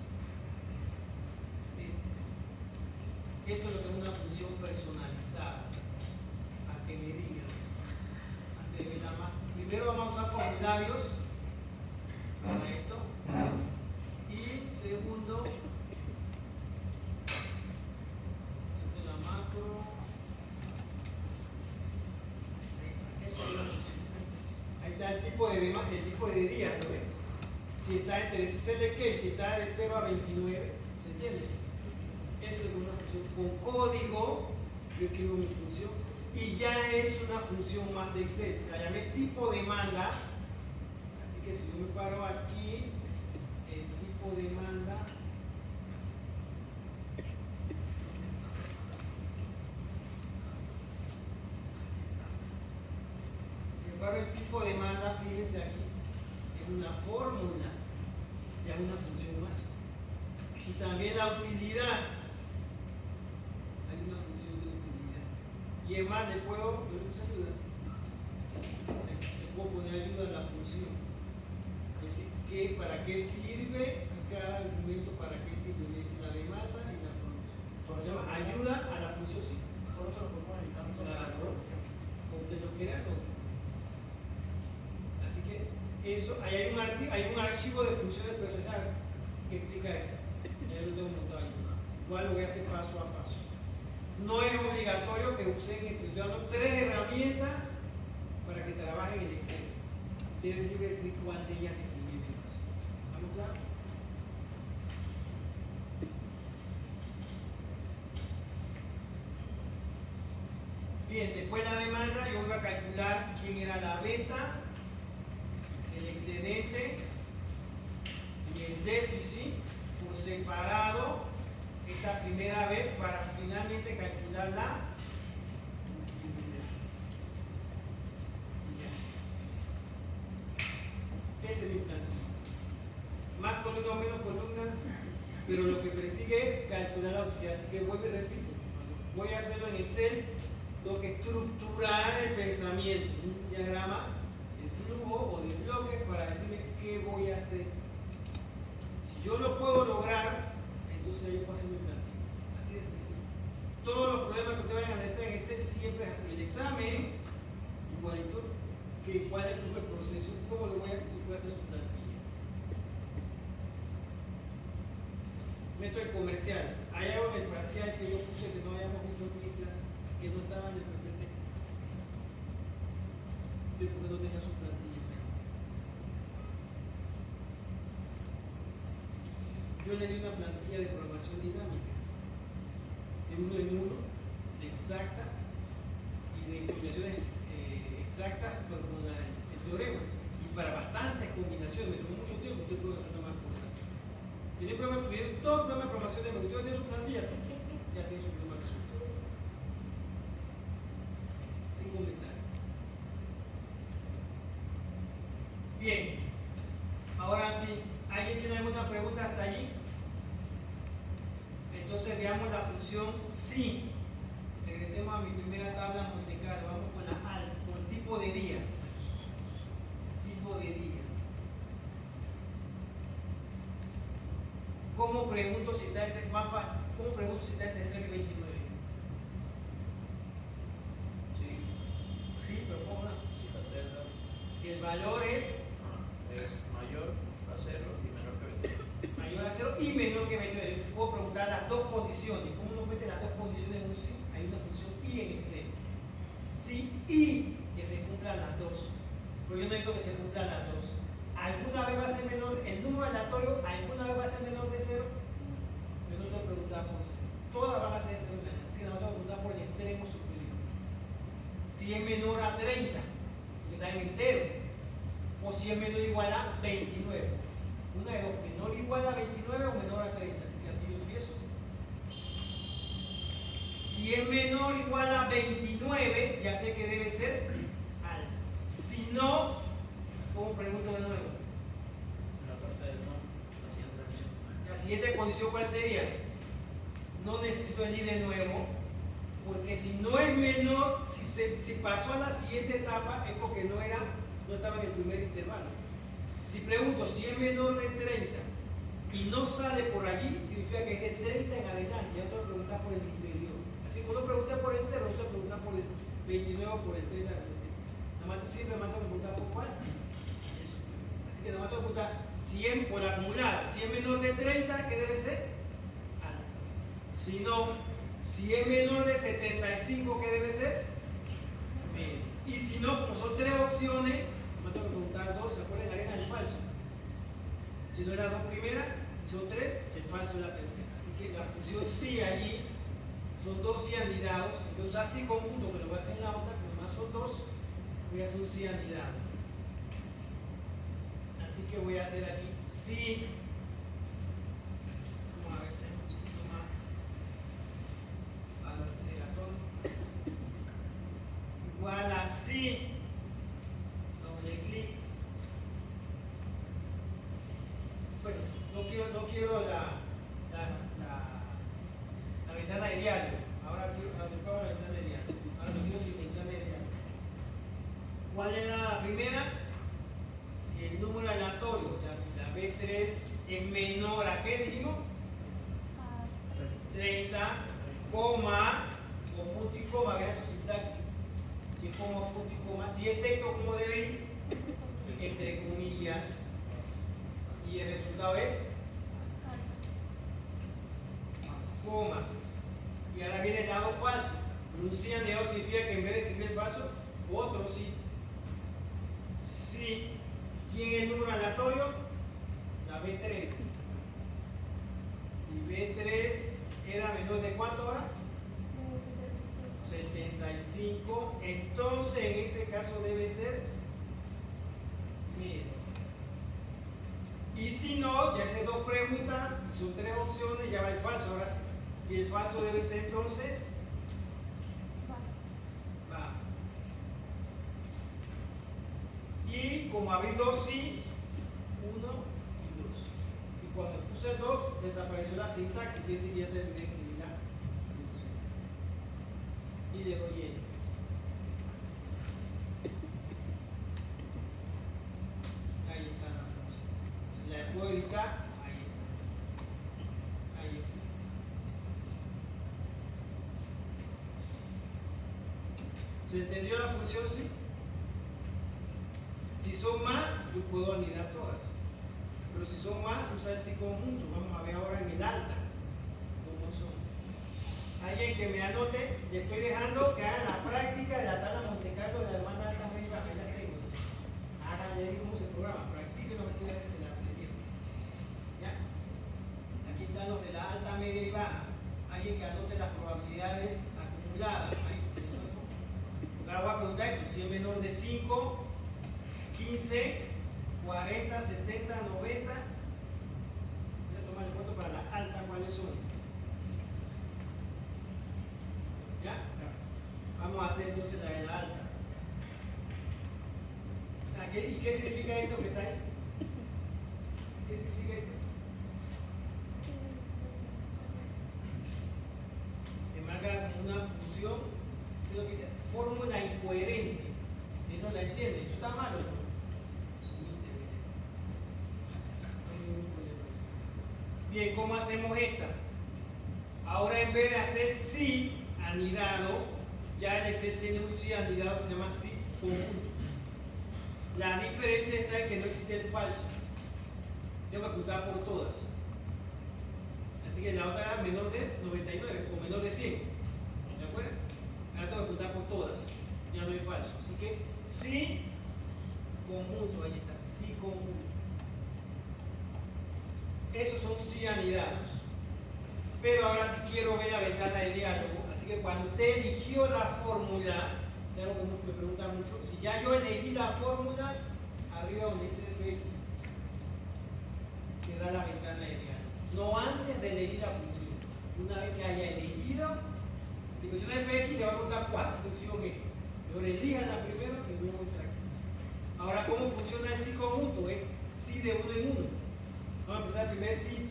esto es lo que es una función personalizada. A que me digan, antes de ver nada más. Primero vamos a usar formularios para esto. Y segundo, esto es la macro. Ahí está el tipo de día, ¿no ven? Si está entre CLK, si está de 0 a 29, ¿se entiende? Eso es una función. Con código, yo escribo mi función y ya es una función más de Excel. La llamé tipo demanda. Así que si yo me paro aquí, el tipo demanda el tipo de demanda, fíjense aquí, es una fórmula, ya es una función más. Y también la utilidad, hay una función de utilidad. Y es más, le puedo, yo le puse ayuda, le puedo poner ayuda a la función. Es decir, ¿para qué sirve cada argumento? ¿Para qué sirve? Me dice la demanda y la producción. Se llama ayuda a la función, sí. Por eso lo pongo en el campo de la Claro, producción. como usted lo quiera, no. Así que eso, ahí hay un archivo de funciones procesadas que explica esto. Ya lo tengo montado ahí. Igual lo voy a hacer paso a paso. No es obligatorio que usen esto. Estoy dando 3 herramientas para que trabajen en Excel. Ustedes libres de decidir cuál de ellas les conviene más. ¿Estamos claros? Bien, después de la demanda yo voy a calcular quién era la venta, el excedente y el déficit por separado esta primera vez para finalmente calcular la utilidad. Ese es mi plantilla. más columna o menos columna, pero lo que persigue es calcular la utilidad. Así que vuelvo y repito, voy a hacerlo en Excel, tengo que estructurar el pensamiento, un diagrama de flujo o de bloques para decirme qué voy a hacer. Si yo lo puedo lograr, entonces yo puedo hacer mi plantilla. Así de sencillo. Todos los problemas que ustedes vayan a analizar en Excel siempre es así. El examen, igualito, que cuál es el proceso, cómo lo voy a hacer su plantilla. Meto el comercial. Hay algo en el parcial que yo puse que no habíamos visto en mi clase, que no estaba en el PPT. Porque no tenía su plantilla. Yo le di una plantilla de programación dinámica, de uno en uno, de exacta y de combinaciones exactas con el teorema. Y para bastantes combinaciones, me tomó mucho tiempo, usted puede hacer una más corta. Tiene todo programa de programación dinámica, usted tiene su plantilla, ya tiene su programa de resultado. Sin comentar. Bien, ahora sí. ¿Alguien tiene alguna pregunta hasta allí? Entonces veamos la función si. Regresemos a mi primera tabla Monte Carlo. Vamos con la AL, con tipo de día. Tipo de día. ¿Cómo pregunto si está entre ¿Cómo pregunto si está entre 0 y 29? Sí, pero ¿cómo no? Si la celda Si el valor es mayor a 0 y menor que 20. mayor a 0 y menor que 29. Puedo preguntar las dos condiciones. ¿Cómo uno mete las dos condiciones en un sí? Hay una función y en Excel. Sí y que se cumplan las dos. Pero yo no digo que se cumplan las dos. ¿Alguna vez va a ser menor? ¿El número aleatorio alguna vez va a ser menor de 0? Yo no tengo que preguntar por 0. Todas van a ser 0 en la así que no tengo que preguntar por el extremo superior. Si es menor a 30, que está en entero, o si es menor o igual a 29. Una de dos, menor o igual a 29 o menor a 30. Así que así yo empiezo. Si es menor o igual a 29, ya sé que debe ser alto. Si no, ¿cómo pregunto de nuevo? La parte del no, la siguiente versión. La siguiente condición, ¿cuál sería? No necesito el i de nuevo, porque si no es menor, si pasó a la siguiente etapa, es porque no estaba en el primer intervalo. Si pregunto si es menor de 30 y no sale por allí, significa que es de 30 en adelante. Ya tengo que preguntar por el inferior. Así que cuando pregunté por el 0, no tengo que preguntar por el 29 o por el 30. Nada más siempre me tengo que preguntar por cuál. Eso. Así que nada más tengo que preguntar si es por la acumulada. Si es menor de 30, ¿qué debe ser? Alto. Si no, si es menor de 75, ¿qué debe ser? Medio. Y si no, como son tres opciones, me tengo que preguntar dos, ¿se acuerdan de arena del falso? Si no eran dos primeras, son tres, el falso es la tercera. Así que la función sí allí son dos sí anidados. Entonces así conjunto, que lo voy a hacer en la otra, que nomás son dos, voy a hacer un sí anidado. Así que voy a hacer aquí sí. Vamos a ver, un poquito más. Balanceador. Igual a sí. Doble clic. Bueno, no quiero la ventana de diario. Ahora quiero la ventana de diario. Ahora lo quiero sin ventana de diario. ¿Cuál era la primera? Si el número aleatorio, o sea, si la B3 es menor a ¿qué dijimos? 30, coma, o punto y coma, vean su sintaxis. Si es como punto y coma, si es texto, ¿cómo debe ir? Entre comillas. Y el resultado es coma. Y ahora viene el lado falso. Un sí anidado significa que en vez de escribir el falso, otro sí. Sí. ¿Quién es el número aleatorio? La B3. Si B3 era menor de ¿cuánto ahora? 75. Entonces en ese caso debe ser medio. Y si no, ya hice dos preguntas, son tres opciones, ya va el falso. Ahora sí. Y el falso debe ser entonces va. Y como había dos sí, 1 y 2. puse 2, desapareció la sintaxis, quiere decir que ya terminé de escribir la función. Y le doy Enter. Ahí está la función. Si la puedo editar, ahí está. Ahí está. ¿Se entendió la función? Sí. Si son más, yo puedo anidar todas. Pero si son más, se usa el sí conjunto. Vamos a ver ahora en el alta cómo son. Alguien que me anote, le estoy dejando que haga la práctica de la tabla Monte Carlo de la demanda alta media y baja. Ya tengo. Hagan, ya digo cómo se programa. Practiquen a ver si se la aprendieron. ¿Ya? Aquí están los de la alta, media y baja. Alguien que anote las probabilidades acumuladas. Ahí. Ahora voy a preguntar esto, si es menor de 5, 15, 40, 70, 90. Voy a tomar el foto para la alta, ¿cuáles son? ¿Ya? Vamos a hacer entonces la de la alta. ¿Y qué significa esto que está ahí? ¿Qué significa esto? Que marca una función, es lo que dice, fórmula incoherente. ¿Y no la entiende? ¿Eso está malo? ¿No? Bien, ¿cómo hacemos esta? Ahora en vez de hacer sí anidado, ya el Excel tiene un sí anidado que se llama sí conjunto. La diferencia está en que no existe el falso. Tengo que ocultar por todas. Así que la otra era menor de 99 o menor de 100. ¿De acuerdo? Ahora tengo que ocultar por todas. Ya no hay falso. Así que sí conjunto, ahí está. Sí conjunto. Esos son sí anidados. Pero ahora sí quiero ver la ventana de diálogo. Así que cuando usted eligió la fórmula, es algo que me preguntan mucho, si ya yo elegí la fórmula, arriba donde dice fx, que da la ventana de diálogo. No antes de elegir la función. Una vez que haya elegido, si menciona fx, le va a preguntar cuál función es. Mejor elijan la primera y luego entra aquí. Ahora, ¿cómo funciona el sí conjunto? Es sí de uno en uno. Vamos a empezar el primer sí.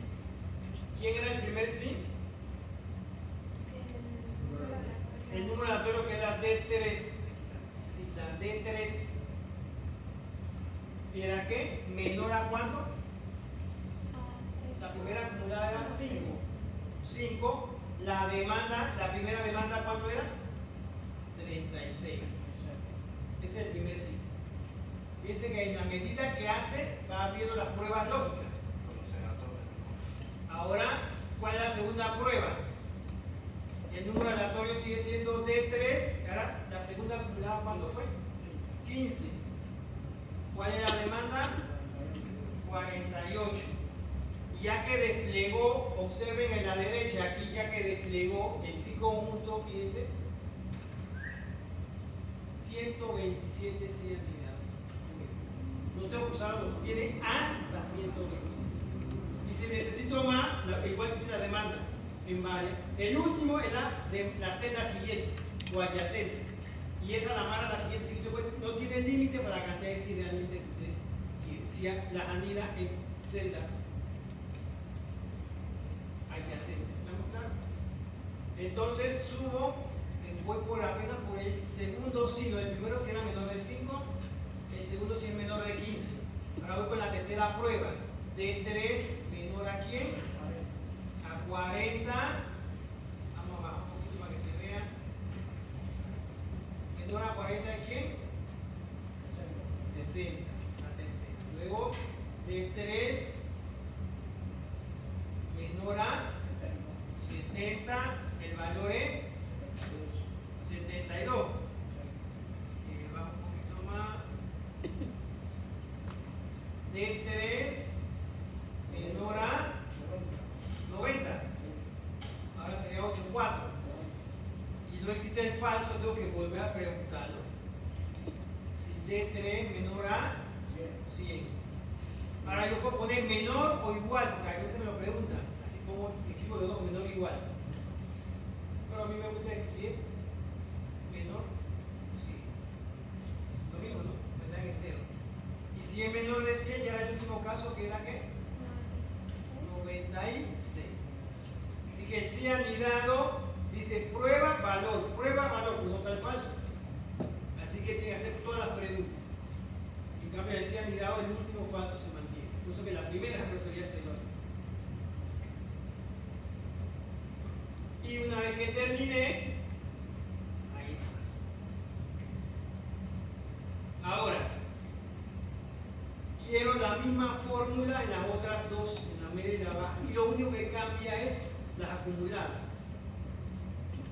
¿Quién era el primer sí? El número aleatorio que era D3. Si la D3 era ¿qué? ¿Menor a cuánto? La primera acumulada era 5. 5. La primera demanda ¿cuánto era? 36. Ese es el primer sí. Fíjense que en la medida que hace, va viendo las pruebas lógicas. Ahora, ¿cuál es la segunda prueba? El número aleatorio sigue siendo D3. Ahora, la segunda acumulada, ¿cuándo fue? 15. ¿Cuál es la demanda? 48. Y ya que desplegó, observen en la derecha, aquí ya que desplegó el sí conjunto, fíjense, 127 sí anidados. No tengo que usarlo, tiene hasta 127. Y si necesito más, igual que hice la demanda en varias. El último es la celda siguiente o adyacente. Y esa la mara la siguiente. No tiene límite para la cantidad de si realmente si las anida en celdas adyacentes. ¿Estamos claros? Entonces subo, voy apenas por el segundo signo. El primero si era menor de 5, el segundo si es menor de 15. Ahora voy con la tercera prueba. De 3 menor a quién? A 40. Vamos abajo un poquito para que se vea. Menor a 40 a quién? 60. La tercera. Luego de 3 menor a 70. El valor es 72. Vamos un poquito más. De 3 menor a 90. Ahora sería 8,4. Y no existe el falso, tengo que volver a preguntarlo. Si D3 menor a 100. Ahora yo puedo poner menor o igual, porque a veces me lo preguntan. Así como escribo los dos, menor o igual. Pero a mí me gusta decir menor, sí. Lo mismo, ¿no? ¿Verdad? En entero. Y si es menor de 100, ya era el último caso que era ¿qué? 90. 96. Así que el sí anidado dice prueba valor, no está el falso. Así que tiene que hacer todas las preguntas. En cambio, el sí anidado, el último falso se mantiene. Incluso que la primera prefería hacerlo así. Y una vez que terminé, ahí está. Ahora, quiero la misma fórmula en las otras dos, en la media y la baja. Y lo único que cambia es las acumuladas.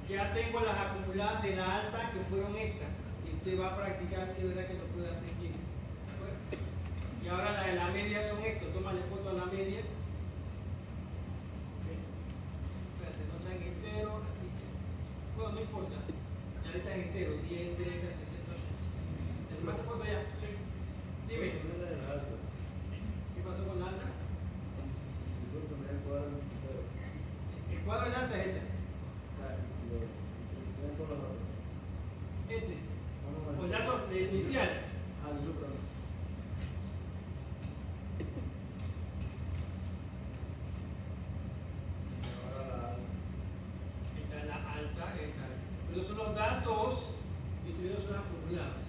Ya tengo las acumuladas de la alta que fueron estas. Y usted va a practicar si es verdad que lo puede hacer bien. ¿De acuerdo? Y ahora las de la media son estos. Tómale foto a la media. Espérate, no están enteros, así que. Bueno, no importa. Ahorita es entero, 10, 30, 60. ¿Te tomaste foto ya? Sí. Dime. ¿Qué pasó con la alta? El cuadro de la alta es este. Este. O el dato inicial. Esta es la alta, esta. Pero son los datos y tuvieron son las acumuladas.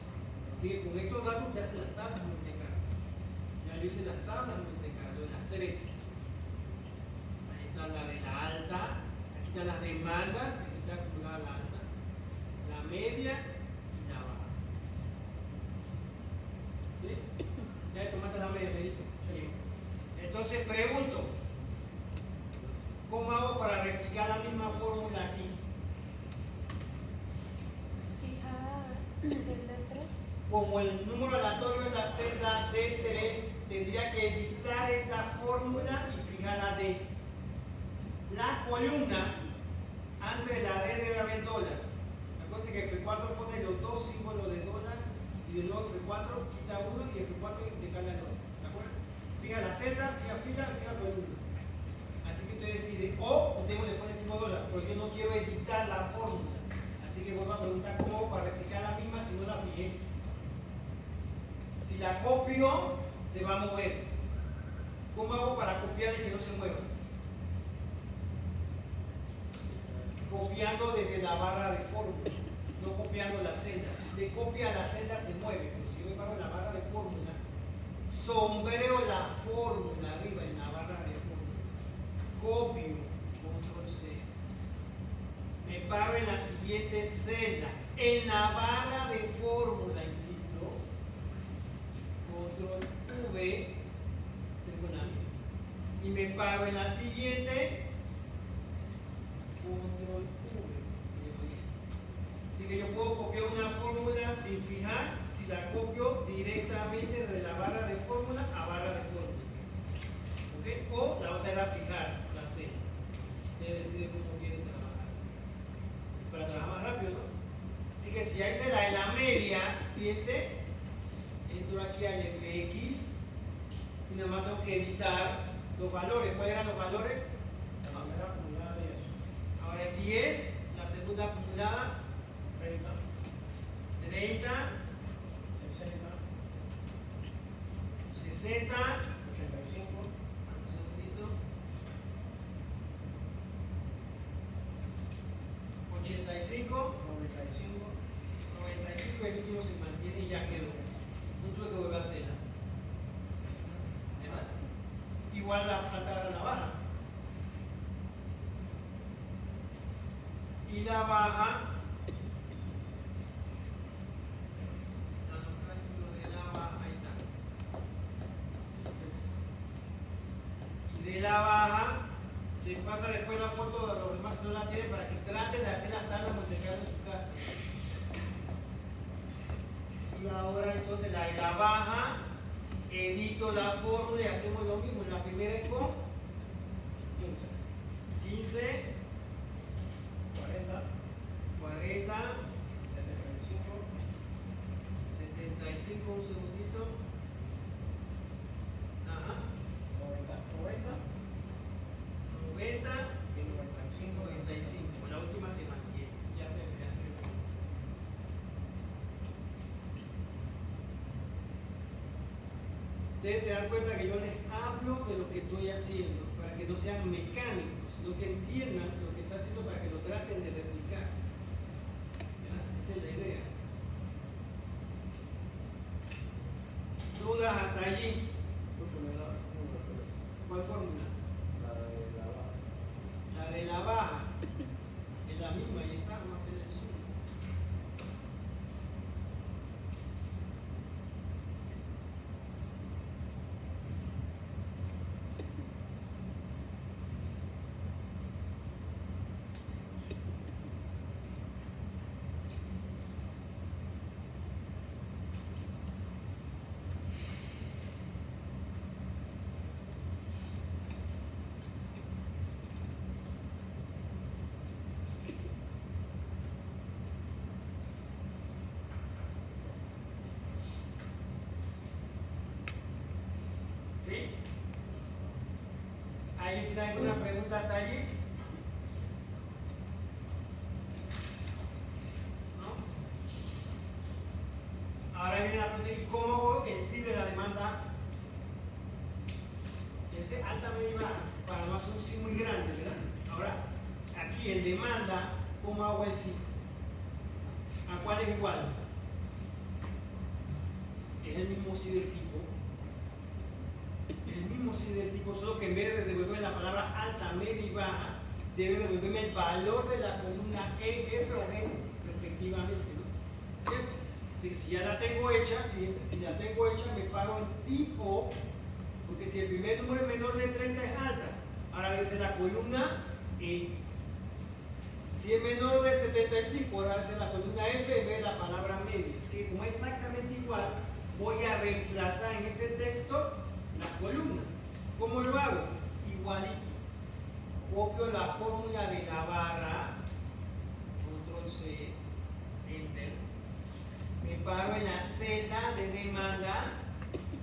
Así que con estos datos ya hacen las tablas de Monte Carlo. Ya yo hice las tablas de Monte Carlo, de las tres. Ahí está la de la alta, aquí están las demandas, aquí está acumulada la alta, la media y la baja. ¿Sí? Ya tomaste la media, me diste. Bien. Entonces pregunto, ¿cómo hago para replicar la misma fórmula aquí? Fija el D3. Como el número aleatorio es la celda D3, tendría que editar esta fórmula y fijar la D. La columna, antes de la D debe haber dólar. Acuérdense que F4 pone los dos símbolos de dólar y de nuevo F4 quita uno y F4 intercala el otro. ¿De acuerdo? Fija la celda, fija fila, fija columna. Así que usted decide, o usted le pone encima dólar, porque yo no quiero editar la fórmula. Así que vuelvo a preguntar cómo hago para replicar la misma si no la fijé. Si la copio, se va a mover. ¿Cómo hago para copiar y que no se mueva? Copiando desde la barra de fórmula, no copiando la celda. Si usted copia la celda, se mueve. Pero si yo me paro en la barra de fórmula, sombreo la fórmula arriba en la barra de fórmula. Copio, control C. Me paro en la siguiente celda, en la barra de fórmula, insisto. Control V, tengo la misma. Y me paro en la siguiente, control V. Así que yo puedo copiar una fórmula sin fijar, si la copio directamente desde la barra de fórmula a barra de fórmula. ¿Okay? O la otra era fijar la C. Ustedes deciden cómo quieren trabajar. Para trabajar más rápido, ¿no? Así que si ahí se la de la media, fíjense. Entro aquí al FX y nada más tengo que editar los valores. ¿Cuáles eran los valores? La primera acumulada y eso. Ahora es 10, la segunda acumulada 30, 30, 60, 60, 85, un segundito, 85, 95, 95 y el último se mantiene y ya quedó. No tuve que volver a hacerla. ¿Verdad? Igual la falta la baja. Y la baja, los cálculos de la baja, ahí está. Y de la baja, les pasa después la foto de los demás que no la tienen para que traten de hacer las tablas Monte Carlo en su casa. Y ahora entonces la de la baja, edito la fórmula y hacemos lo mismo. La primera es con 15, 40, 40, 75, 75, un segundito. Ajá. 90, 90 y 95, 95. La última se mantiene. Ya te Ustedes se dan cuenta que yo les hablo de lo que estoy haciendo para que que no sean mecánicos, sino que entiendan lo que está haciendo para que lo traten de replicar. ¿Verdad? Esa es la idea. ¿Dudas hasta allí? ¿Cuál fórmula? La de la baja. Es la misma, y está, vamos a hacer el zoom. ¿Sí? ¿Alguien tiene alguna pregunta hasta allí? ¿No? Ahora viene la pregunta, ¿y cómo hago el sí de la demanda? Ese alta, media y baja, para no hacer un sí muy grande, ¿verdad? Ahora, aquí en demanda, ¿cómo hago el sí? ¿A cuál es igual? Es el mismo sí del tipo. El mismo sí del tipo, solo que en vez de devolverme la palabra alta, media y baja, debe devolverme el valor de la columna E, F o G, respectivamente, ¿no? ¿Cierto? Así que si ya la tengo hecha, fíjense, si la tengo hecha, me paro en tipo, porque si el primer número es menor de 30 es alta, ahora debe ser la columna E. Si es menor de 75, ahora debe ser la columna F en vez de la palabra media. Así que como es exactamente igual, voy a reemplazar en ese texto la columna. ¿Cómo lo hago? Igualito. Copio la fórmula de la barra, control C, enter. Me paro en la celda de demanda,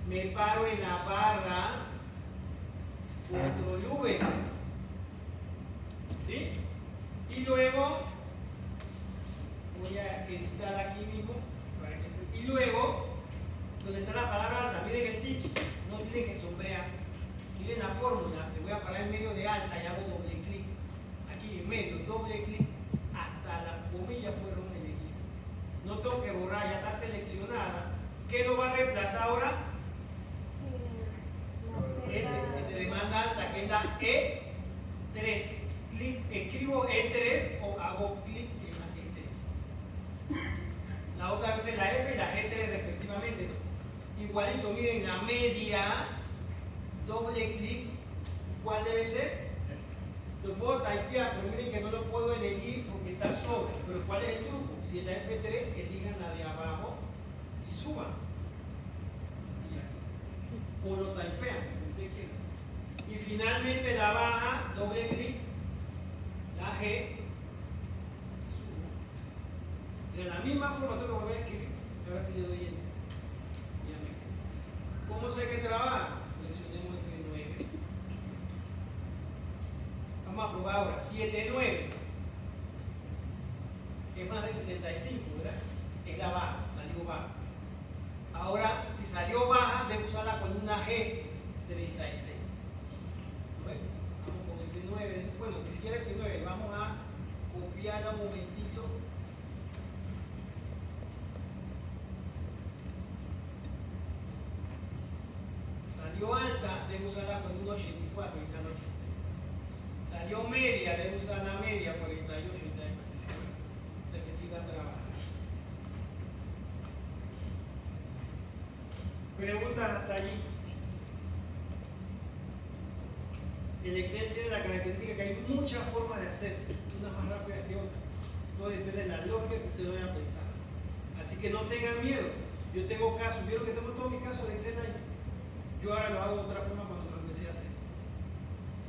me paro en la barra, control V. ¿Sí? Y luego voy a editar aquí mismo para que se... Y luego, donde está la palabra alta, miren el tips, no tienen que sombrear. Miren la fórmula, le voy a parar en medio de alta y hago doble clic. Aquí en medio, doble clic, hasta las comillas fueron elegidas. No tengo que borrar, ya está seleccionada. ¿Qué lo va a reemplazar ahora? Este demanda alta, que es la E3. Clic, escribo E3 o hago clic en la E3. La otra vez es la F y la G3 respectivamente, ¿no? Igualito, miren, la media, doble clic, ¿cuál debe ser? Lo puedo typear, pero miren que no lo puedo elegir porque está sobre. Pero ¿cuál es el truco? Si es la F3, elijan la de abajo y suban. O lo typean, como usted quiera. Y finalmente la baja, doble clic, la G, subo. De la misma forma tengo que volver a escribir. Ahora sí le doy enter. ¿Cómo sé que trabaja? Presionemos F9. Vamos a probar ahora. 7,9. Es más de 75, ¿verdad? Es la baja, salió baja. Ahora, si salió baja, debo usar la columna G36. Bueno, vamos con F9. Bueno, ni siquiera F9. Vamos a copiarla un momentito. Salió alta, debo usarla con 1,84 y está en 80. Salió media, debo usar la media 48 y está en 49. O sea que sí va a trabajar. Preguntas hasta allí. El Excel tiene la característica que hay muchas formas de hacerse, unas más rápidas que otras. Todo depende de la lógica que usted vaya a pensar. Así que no tengan miedo. Yo tengo casos, vieron que tengo todos mis casos de Excel ahí. Yo ahora lo hago de otra forma cuando lo empecé a hacer.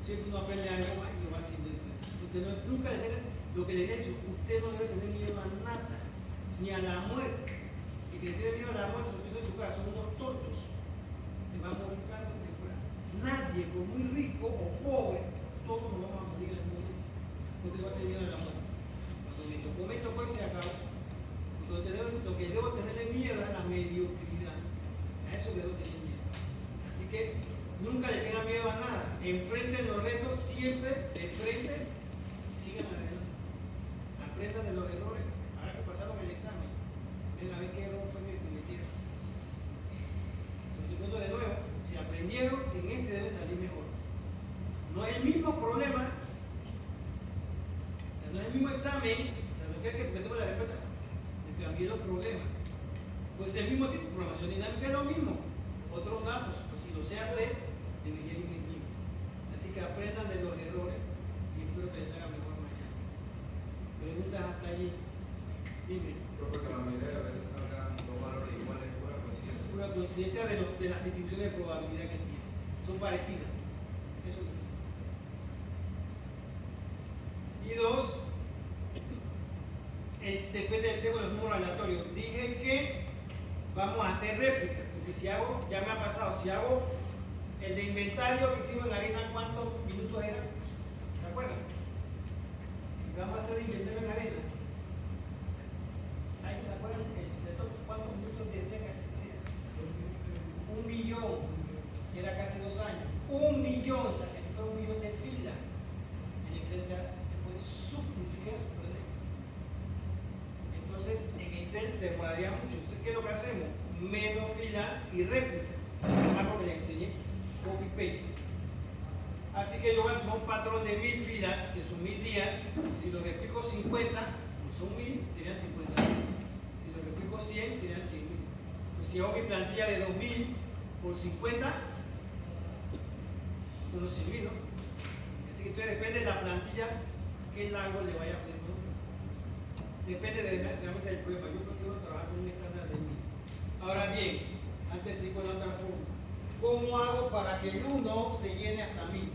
Siempre uno aprende algo más y lo va haciendo diferente. Usted no, nunca le tenga, lo que le diga es, usted no debe tener miedo a nada, ni a la muerte. El que le tiene miedo a la muerte, su piso de su casa, son unos tontos. Se va a morir tarde o temprano. Nadie, por muy rico o pobre, todos nos vamos a morir en el mundo. Porque le va a tener miedo a la muerte. Cuando me tocó y se acabó. Lo que debo tenerle miedo es a la mediocridad. A eso debo tener miedo. Así que nunca le tengan miedo a nada. Enfrenten los retos sigan adelante. Aprendan de los errores. Ahora que pasaron el examen, ven a ver qué error fue que cometieron. Segundo de nuevo, si aprendieron, en este debe salir mejor. No es el mismo problema, no es el mismo examen, o sea, no quiere que porque tengo la respuesta, le cambié los problemas. Pues el mismo tipo de programación dinámica es lo mismo, otros datos, pues si lo sé hacer, debería irme bien. Así que aprendan de los errores y espero que les haga mejor mañana. Preguntas hasta allí. Dime. Profe, que la mayoría de las veces salgan dos valores iguales, pura coincidencia. Una coincidencia de las distribuciones de probabilidad que tienen. Son parecidas. Eso que sí. Y dos, depende del sesgo de los números aleatorios. Dije que vamos a hacer réplicas, porque si hago, ya me ha pasado, si hago el de inventario que hicimos en arena, ¿cuántos minutos eran? ¿Se acuerdan? Vamos a hacer de inventario en arena. ¿Alguien se acuerdan el setup? ¿Cuántos minutos decía que hacía? 1 millón, que era casi 2 años. 1 millón, o sea, si fue 1 millón de filas. En Excel se puede ni siquiera sorprender. Entonces, en Excel demoraría mucho. Entonces, ¿qué es lo que hacemos? Menos fila y réplica. Algo que les enseñé, copy paste. Así que yo voy a tomar un patrón de 1000 filas, que son 1000 días, y si lo replico 50, como son 1000, serían 50.000. Si lo replico 100, serían 100.000. Pues si hago mi plantilla de 2000 por 50, son los 100.000, ¿no? Así que entonces depende de la plantilla, qué largo le vaya a poner. Depende realmente del problema. Yo prefiero trabajar con un estándar de 1000. Ahora bien, antes de ir con la otra forma, ¿cómo hago para que el 1 se llene hasta 1000?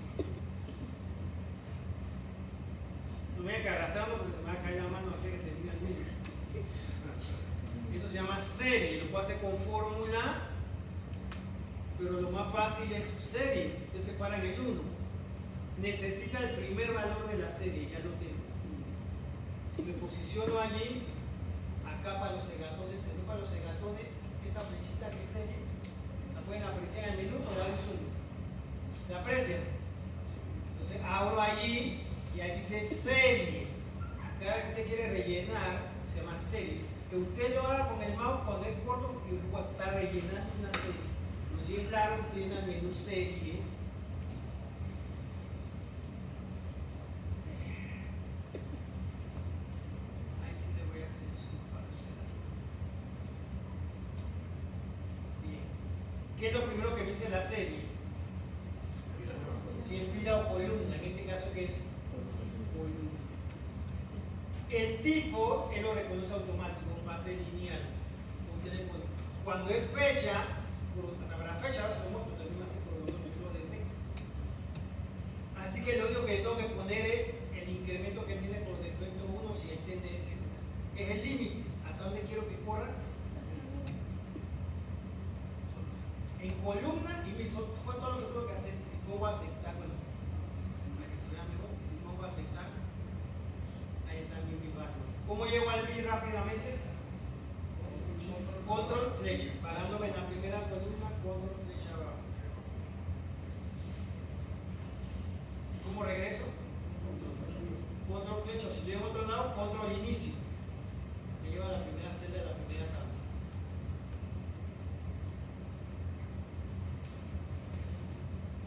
No me voy a quedar arrastrando porque se me va a caer la mano aquí que termine el 1000. Eso se llama serie, lo puedo hacer con fórmula, pero lo más fácil es serie. Usted separa en el 1. Necesita el primer valor de la serie, ya lo tengo. Si me posiciono allí, acá para los segatones, esta flechita que es serie, la pueden apreciar en el menú o dar un zoom. ¿Se aprecia? Entonces abro allí y ahí dice series. Cada vez que usted quiere rellenar, se llama serie. Que usted lo haga con el mouse cuando es corto y está rellenando una serie. Pero si es largo, usted llena el menú series. ¿Qué es lo primero que me dice la serie? Si es fila o columna, en este caso, ¿qué es? Columna. El tipo, él lo reconoce automático, un base lineal. Cuando es fecha, habrá fecha, ahora se lo muestro, también me hace por lo detecto. Así que lo único que tengo que poner es el incremento que tiene por defecto 1 si es tendencia. Es el límite, hasta donde quiero que corra. En columna y mil, fue todo lo que tuve que hacer. Y si pongo aceptar, bueno, para que se vea mejor, y si pongo aceptar, ahí está mi barro. ¿Cómo llego al mil rápidamente? Control flecha, parándome en la primera columna, control flecha abajo. ¿Cómo regreso? Control flecha, o si estoy en otro lado, control inicio. Me lleva a la primera celda de la primera tabla.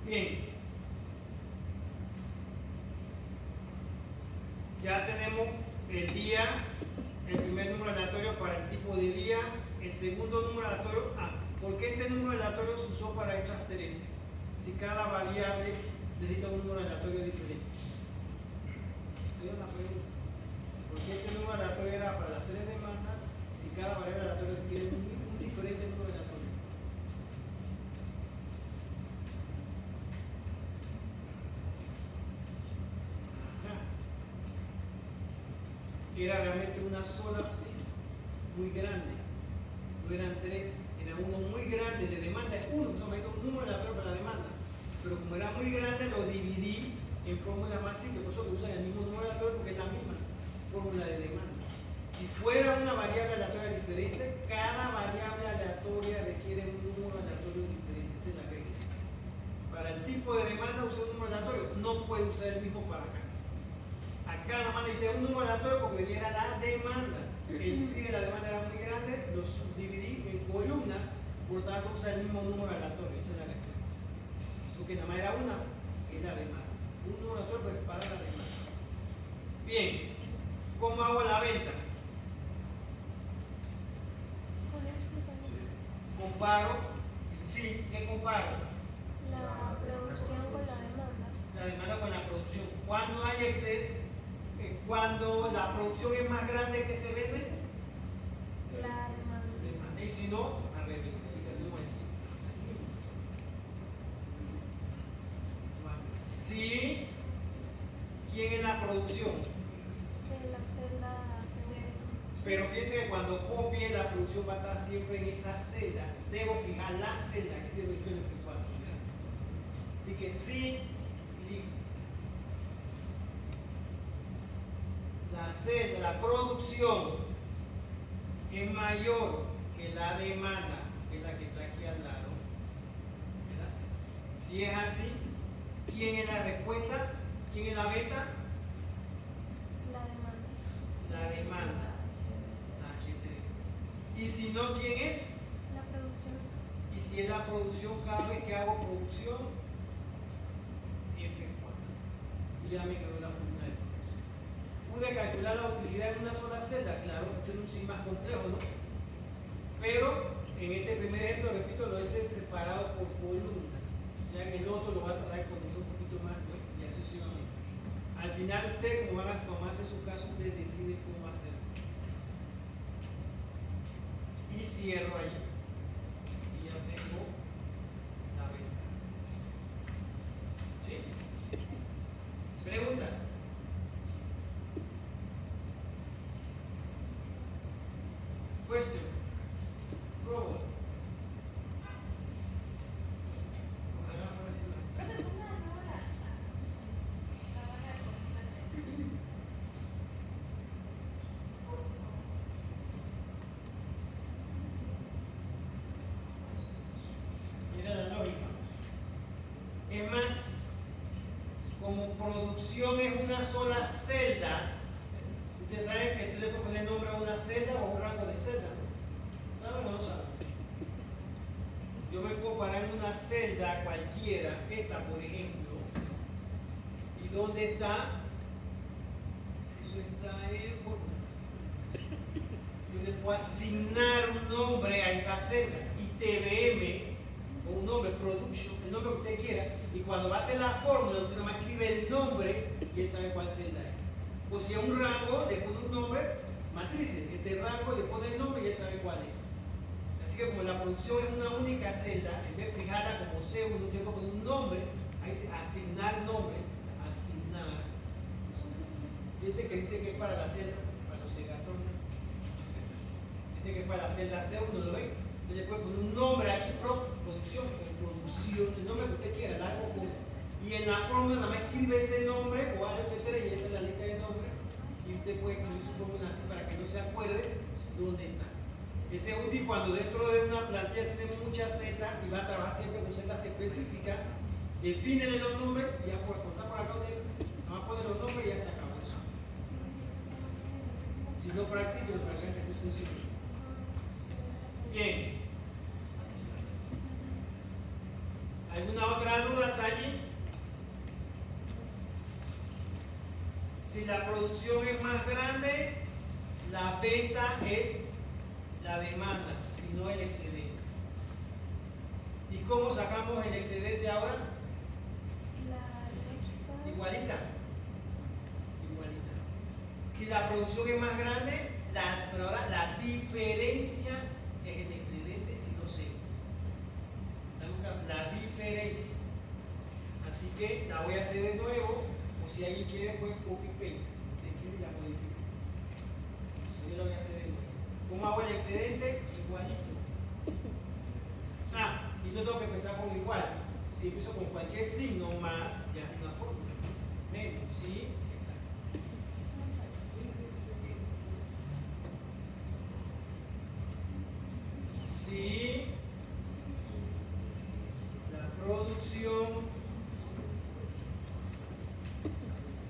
Bien, ya tenemos el día, el primer número aleatorio para el tipo de día, el segundo número aleatorio. ¿Por qué este número aleatorio se usó para estas tres? Si cada variable necesita un número aleatorio diferente. Sería una pregunta. ¿Por qué ese número aleatorio era para las tres demandas si cada variable aleatoria tiene un diferente número aleatorio? Era realmente una sola, sí, muy grande. No eran tres, era uno muy grande de demanda. Un número aleatorio para la demanda. Pero como era muy grande, lo dividí en fórmulas más simples. Por eso que usan el mismo número aleatorio porque es la misma fórmula de demanda. Si fuera una variable aleatoria diferente, cada variable aleatoria requiere un número aleatorio diferente. Esa es la regla. Para el tipo de demanda usa un número aleatorio. No puede usar el mismo para acá. Aquí Acá nomás necesité un número aleatorio porque venía la demanda. El sí de la demanda era muy grande, lo subdividí en columna, por tanto usa el mismo número aleatorio. Esa es la respuesta. Porque nada más era una, es la demanda. Un número aleatorio pues, para la demanda. Bien, ¿cómo hago la venta? Con eso también. Sí. Comparo, sí, ¿qué comparo? La producción con la demanda. La demanda con la producción. ¿Cuándo hay excedente? Cuando la producción es más grande que se vende, La demanda. demanda. Y si no, al revés, así que hacemos el sí. Así mismo. Si, ¿quién es la producción? Que la celda se Pero fíjense que cuando copie la producción va a estar siempre en esa celda. Debo fijar la celda, así debo estar en el 4. Así que sí, la celda, la producción es mayor que la demanda, que es la que está aquí al lado. ¿Verdad? Si es así, ¿quién es la respuesta? ¿Quién es la venta? La demanda. La demanda. La HT. Y si no, ¿quién es? La producción. Y si es la producción, cada vez que hago producción, F4. Y ya me quedó la fórmula de producción. Pude calcular la utilidad en una sola celda, claro, es un sí más complejo, ¿no? Pero en este primer ejemplo, repito, lo he separado por columnas. Ya en el otro lo va a tratar con eso un poquito más, ¿no? Y así sucesivamente. Al final, usted, como hace su caso, usted decide cómo hacerlo. Y cierro allí. Y ya tengo la venta. ¿Sí? Pregunta. Question. Robot. Ojalá fuera así más. Mira la lógica. Es más, como producción es una sola celda, ustedes saben que tú le puedes poner nombre a una celda o un rango de celda, ¿no? ¿Saben o no saben? Yo me puedo parar en una celda cualquiera, esta por ejemplo, ¿y dónde está? Eso está en fórmula. Yo le puedo asignar un nombre a esa celda, ITBM, o un nombre, production, el nombre que usted quiera, y cuando va a hacer la fórmula, usted nomás escribe el nombre y él sabe cuál celda es. O si es un rango, le pone un nombre, matrices, este rango le pone el nombre y él sabe cuál es. Así que como la producción es una única celda, en vez de fijarla como C1, usted puede poner un nombre, ahí dice asignar nombre, asignar. Dice que es para la celda, para los segatones. Dice que es para la celda C1, ¿lo ven? Entonces le puede poner un nombre aquí, producción, el nombre que usted quiera, largo o corto. Y en la fórmula nada más escribe ese nombre o AF3 y esa es la lista de nombres. Y usted puede escribir su fórmula así para que no se acuerde dónde está. Ese es útil cuando dentro de una plantilla tiene muchas celdas y va a trabajar siempre con celdas específicas. Defínele los nombres y ya por contar por acá, nada más pone los nombres y ya se acabó eso. Si no practiquen, para que se funcione. Bien. ¿Alguna otra duda hasta allí? Si la producción es más grande, la venta es la demanda, si no el excedente. ¿Y cómo sacamos el excedente ahora? Igualita. Igualita. Si la producción es más grande, pero ahora la diferencia es el excedente, si no sé. La diferencia. Así que la voy a hacer de nuevo, o si alguien quiere, pues copy paste. Usted quiere y la modifica. Yo la voy a hacer de nuevo. ¿Cómo hago el excedente? Igualito. Y no tengo que empezar con igual. Si empiezo con cualquier signo más, ya es una fórmula. Menos, sí, está. Si la producción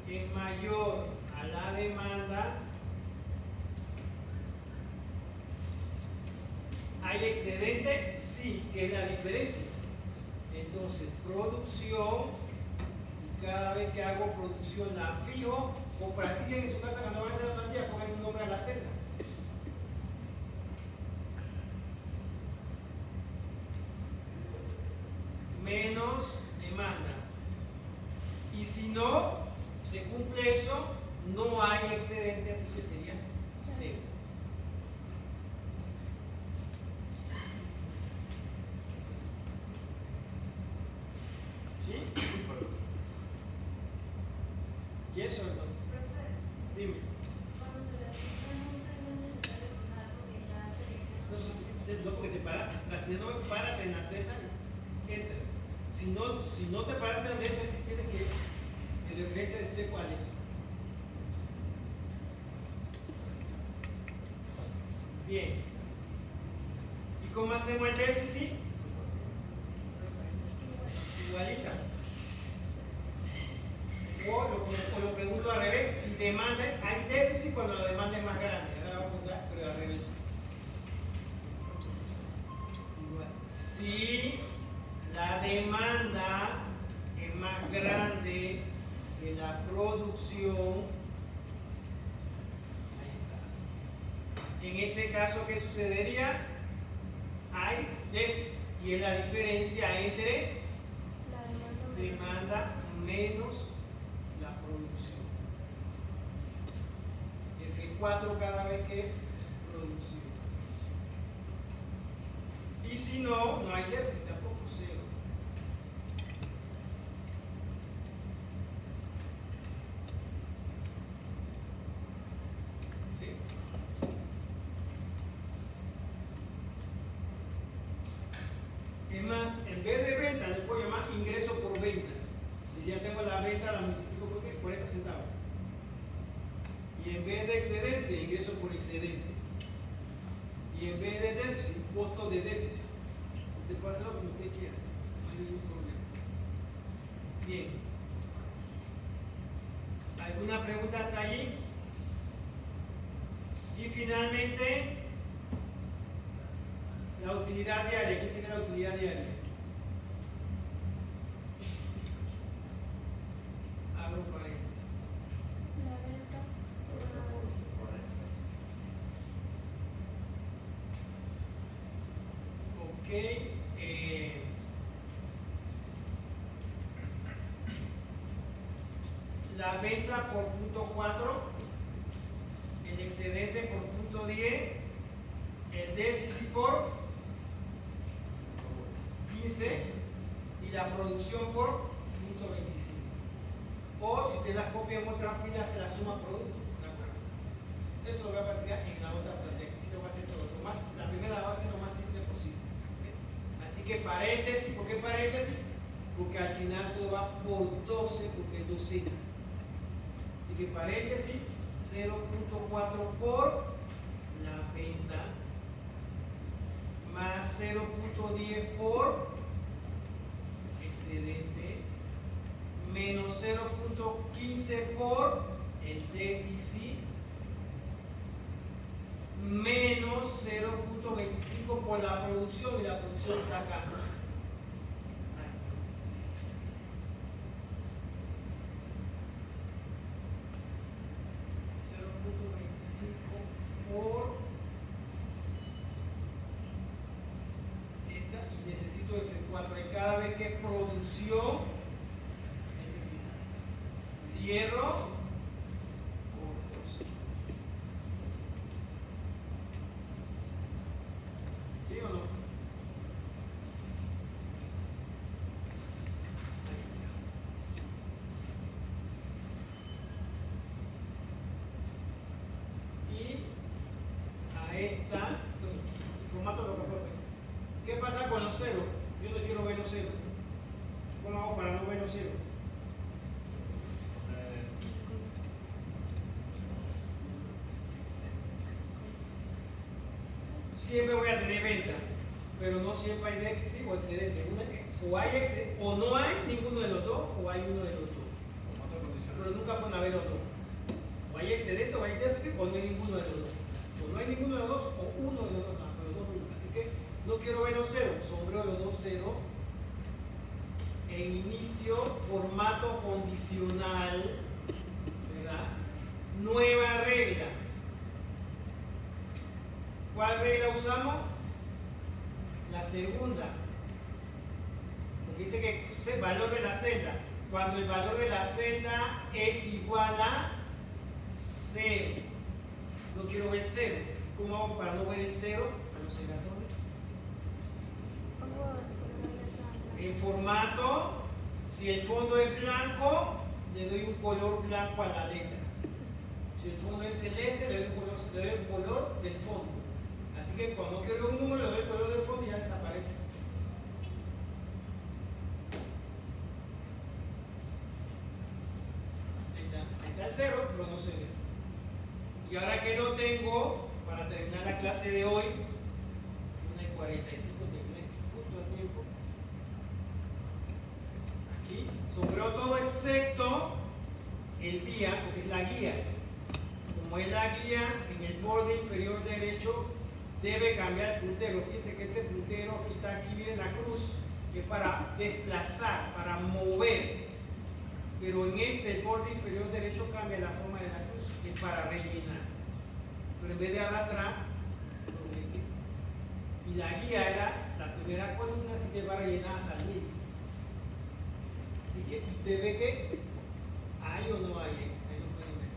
es mayor a la ¿Hay excedente? Sí, que es la diferencia. Entonces, producción, y cada vez que hago producción la fijo, o practiquen en su casa cuando vayan a hacer la plantilla, pongan un nombre a la celda. Menos demanda. Y si no se cumple eso, no hay excedente, así que sería 0. ¿Sí? ¿Y eso no? Dime. No, porque te paras, la señal no me para en la Z, entra. Si no te paraste en esto, si tienes que, en referencia, decirle cuál es. Bien. ¿Y cómo hacemos el déficit? Igualita. O lo pregunto al revés, si demanda, hay déficit cuando la demanda es más grande. Ahora vamos a preguntar, pero al revés. Igual. Si la demanda es más grande que la producción, ahí está. En ese caso, ¿qué sucedería? Hay déficit. Y es la diferencia entre demanda menos la producción. F4 cada vez que es producción. Y si no, no hay déficit, tampoco 0. ¿Sí? Es más, en vez de venta, le puedo llamar ingreso por venta. Y si ya tengo la venta, la multiplico por ¿qué? 40 centavos. Y en vez de excedente, ingreso por excedente. Y en vez de déficit, costo de déficit. Usted puede hacerlo como usted quiera, no hay ningún problema. Bien. ¿Alguna pregunta hasta allí? Y finalmente, la utilidad diaria. ¿Quién sería la utilidad diaria? Abro paréntesis. La venta. Ok. La venta por punto 4, el excedente por punto 10, el déficit por 15 y la producción por punto 25. O si te las copias en otra fila, se la suma producto. ¿De acuerdo? Eso lo voy a practicar en la otra plantilla, que sí lo voy a hacer todo. La primera va a ser lo más simple posible. Así que paréntesis, ¿por qué paréntesis? Porque al final todo va por 12, porque es docena. Así que paréntesis, 0.4 por la venta, más 0.10 por excedente, menos 0.15 por el déficit, menos 0.25 por la producción, y la producción está acá. 0.25 por esta, y necesito F4 y cada vez que es producción cierro por 12. ¿Sí o no? Y a esta, formato de papel. ¿Qué pasa con los ceros? Yo no quiero ver los ceros. ¿Cómo hago para no ver los ceros? Siempre voy a tener venta, pero no siempre hay déficit o excedente. O hay excedente, o no hay ninguno de los dos, o hay uno de los dos. Pero nunca pueden haber los dos. O hay excedente, o hay déficit, o no hay ninguno de los dos. O no hay ninguno de los dos, o uno de los dos, no, pero los dos nunca. Así que No quiero ver los ceros, sombreo los dos ceros. En inicio, formato condicional, ¿verdad? Nueva regla. ¿Cuál regla usamos? La segunda. Porque dice que es el valor de la celda. Cuando el valor de la celda es igual a 0. No quiero ver 0. ¿Cómo hago para no ver el 0? A los aleatorios. En formato, si el fondo es blanco, le doy un color blanco a la letra. Si el fondo es celeste, le doy el color del fondo. Así que cuando quiero un número, le doy el color del fondo y ya desaparece. Ahí está el 0, pero no se ve. Y ahora que lo tengo, para terminar la clase de hoy, 1:45, terminé justo a tiempo. Aquí, sombreo todo excepto el día, porque es la guía. Como es la guía, en el borde inferior derecho debe cambiar el puntero. Fíjense que este puntero que está aquí, viene la cruz, que es para desplazar, para mover. Pero en este, el borde inferior derecho cambia la forma de la cruz, que es para rellenar. Pero en vez de arrastrar, lo metí. Y la guía era la primera columna, así que va a rellenar hasta el medio. Así que usted ve que hay o no hay, ahí lo pueden ver.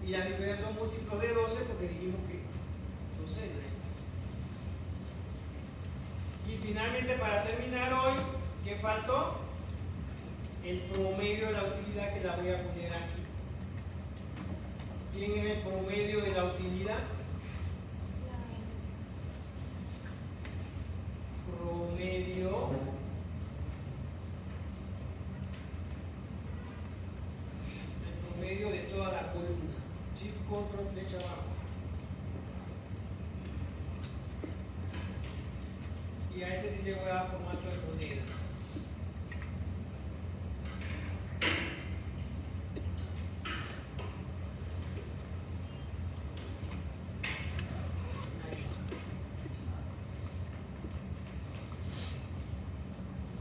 Y las diferencias son múltiplos de 12 porque dijimos que docenas. Y finalmente, para terminar hoy, ¿qué faltó? El promedio de la utilidad, que la voy a poner aquí. ¿Quién es el promedio de la utilidad? Promedio de toda la columna. Shift control flecha abajo. Y a ese sí le voy a dar formato de moneda.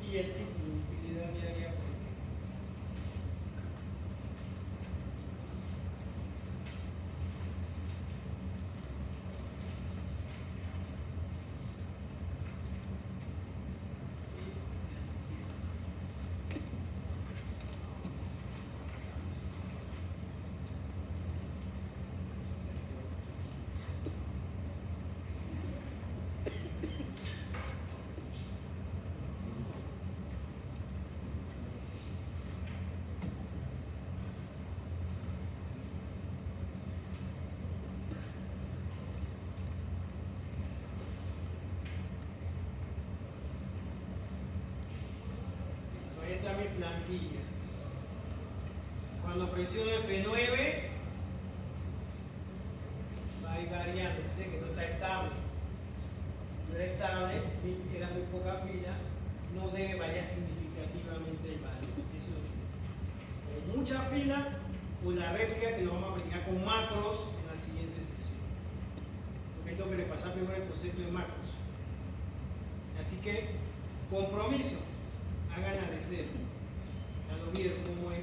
Y el título, utilidad diaria. Ahí está mi plantilla. Cuando presiono F9, va a ir variando. Dice que no está estable. No era estable, era muy poca fila, no debe variar significativamente el valor. Eso es lo que dice. O mucha fila, o la réplica, que lo vamos a practicar con macros en la siguiente sesión. Porque tengo que repasar primero el concepto de macros. Así que, compromiso. Háganla de cero. Ya lo vieron cómo es.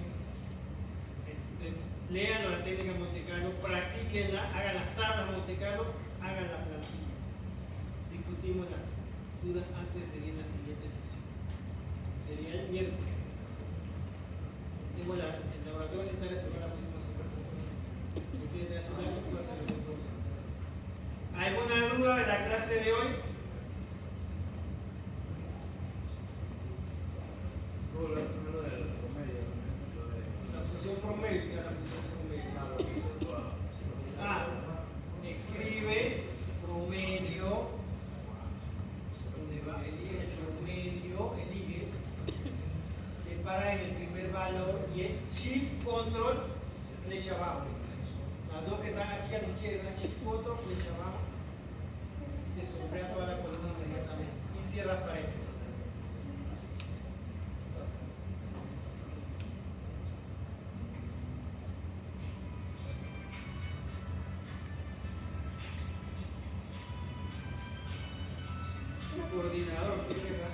Lean la técnica Monte Carlo, practíquenla, hagan las tablas Monte Carlo, hagan la plantilla. Discutimos las dudas antes de seguir la siguiente sesión. Sería el miércoles. Tengo el laboratorio se está reservado la próxima semana. ¿Qué quiere traer su laptop? Puede hacer el resto. ¿Alguna duda de la clase de hoy? Lo del promedio, La posición promedio, la posición promedio. Escribes promedio, donde va, eliges el promedio, eliges, te paras en el primer valor y el Shift Control, flecha abajo. Las dos que están aquí a la izquierda, Shift Control, flecha abajo, y te sombrea toda la columna inmediatamente y cierras paréntesis. coordinador, ¿qué es verdad?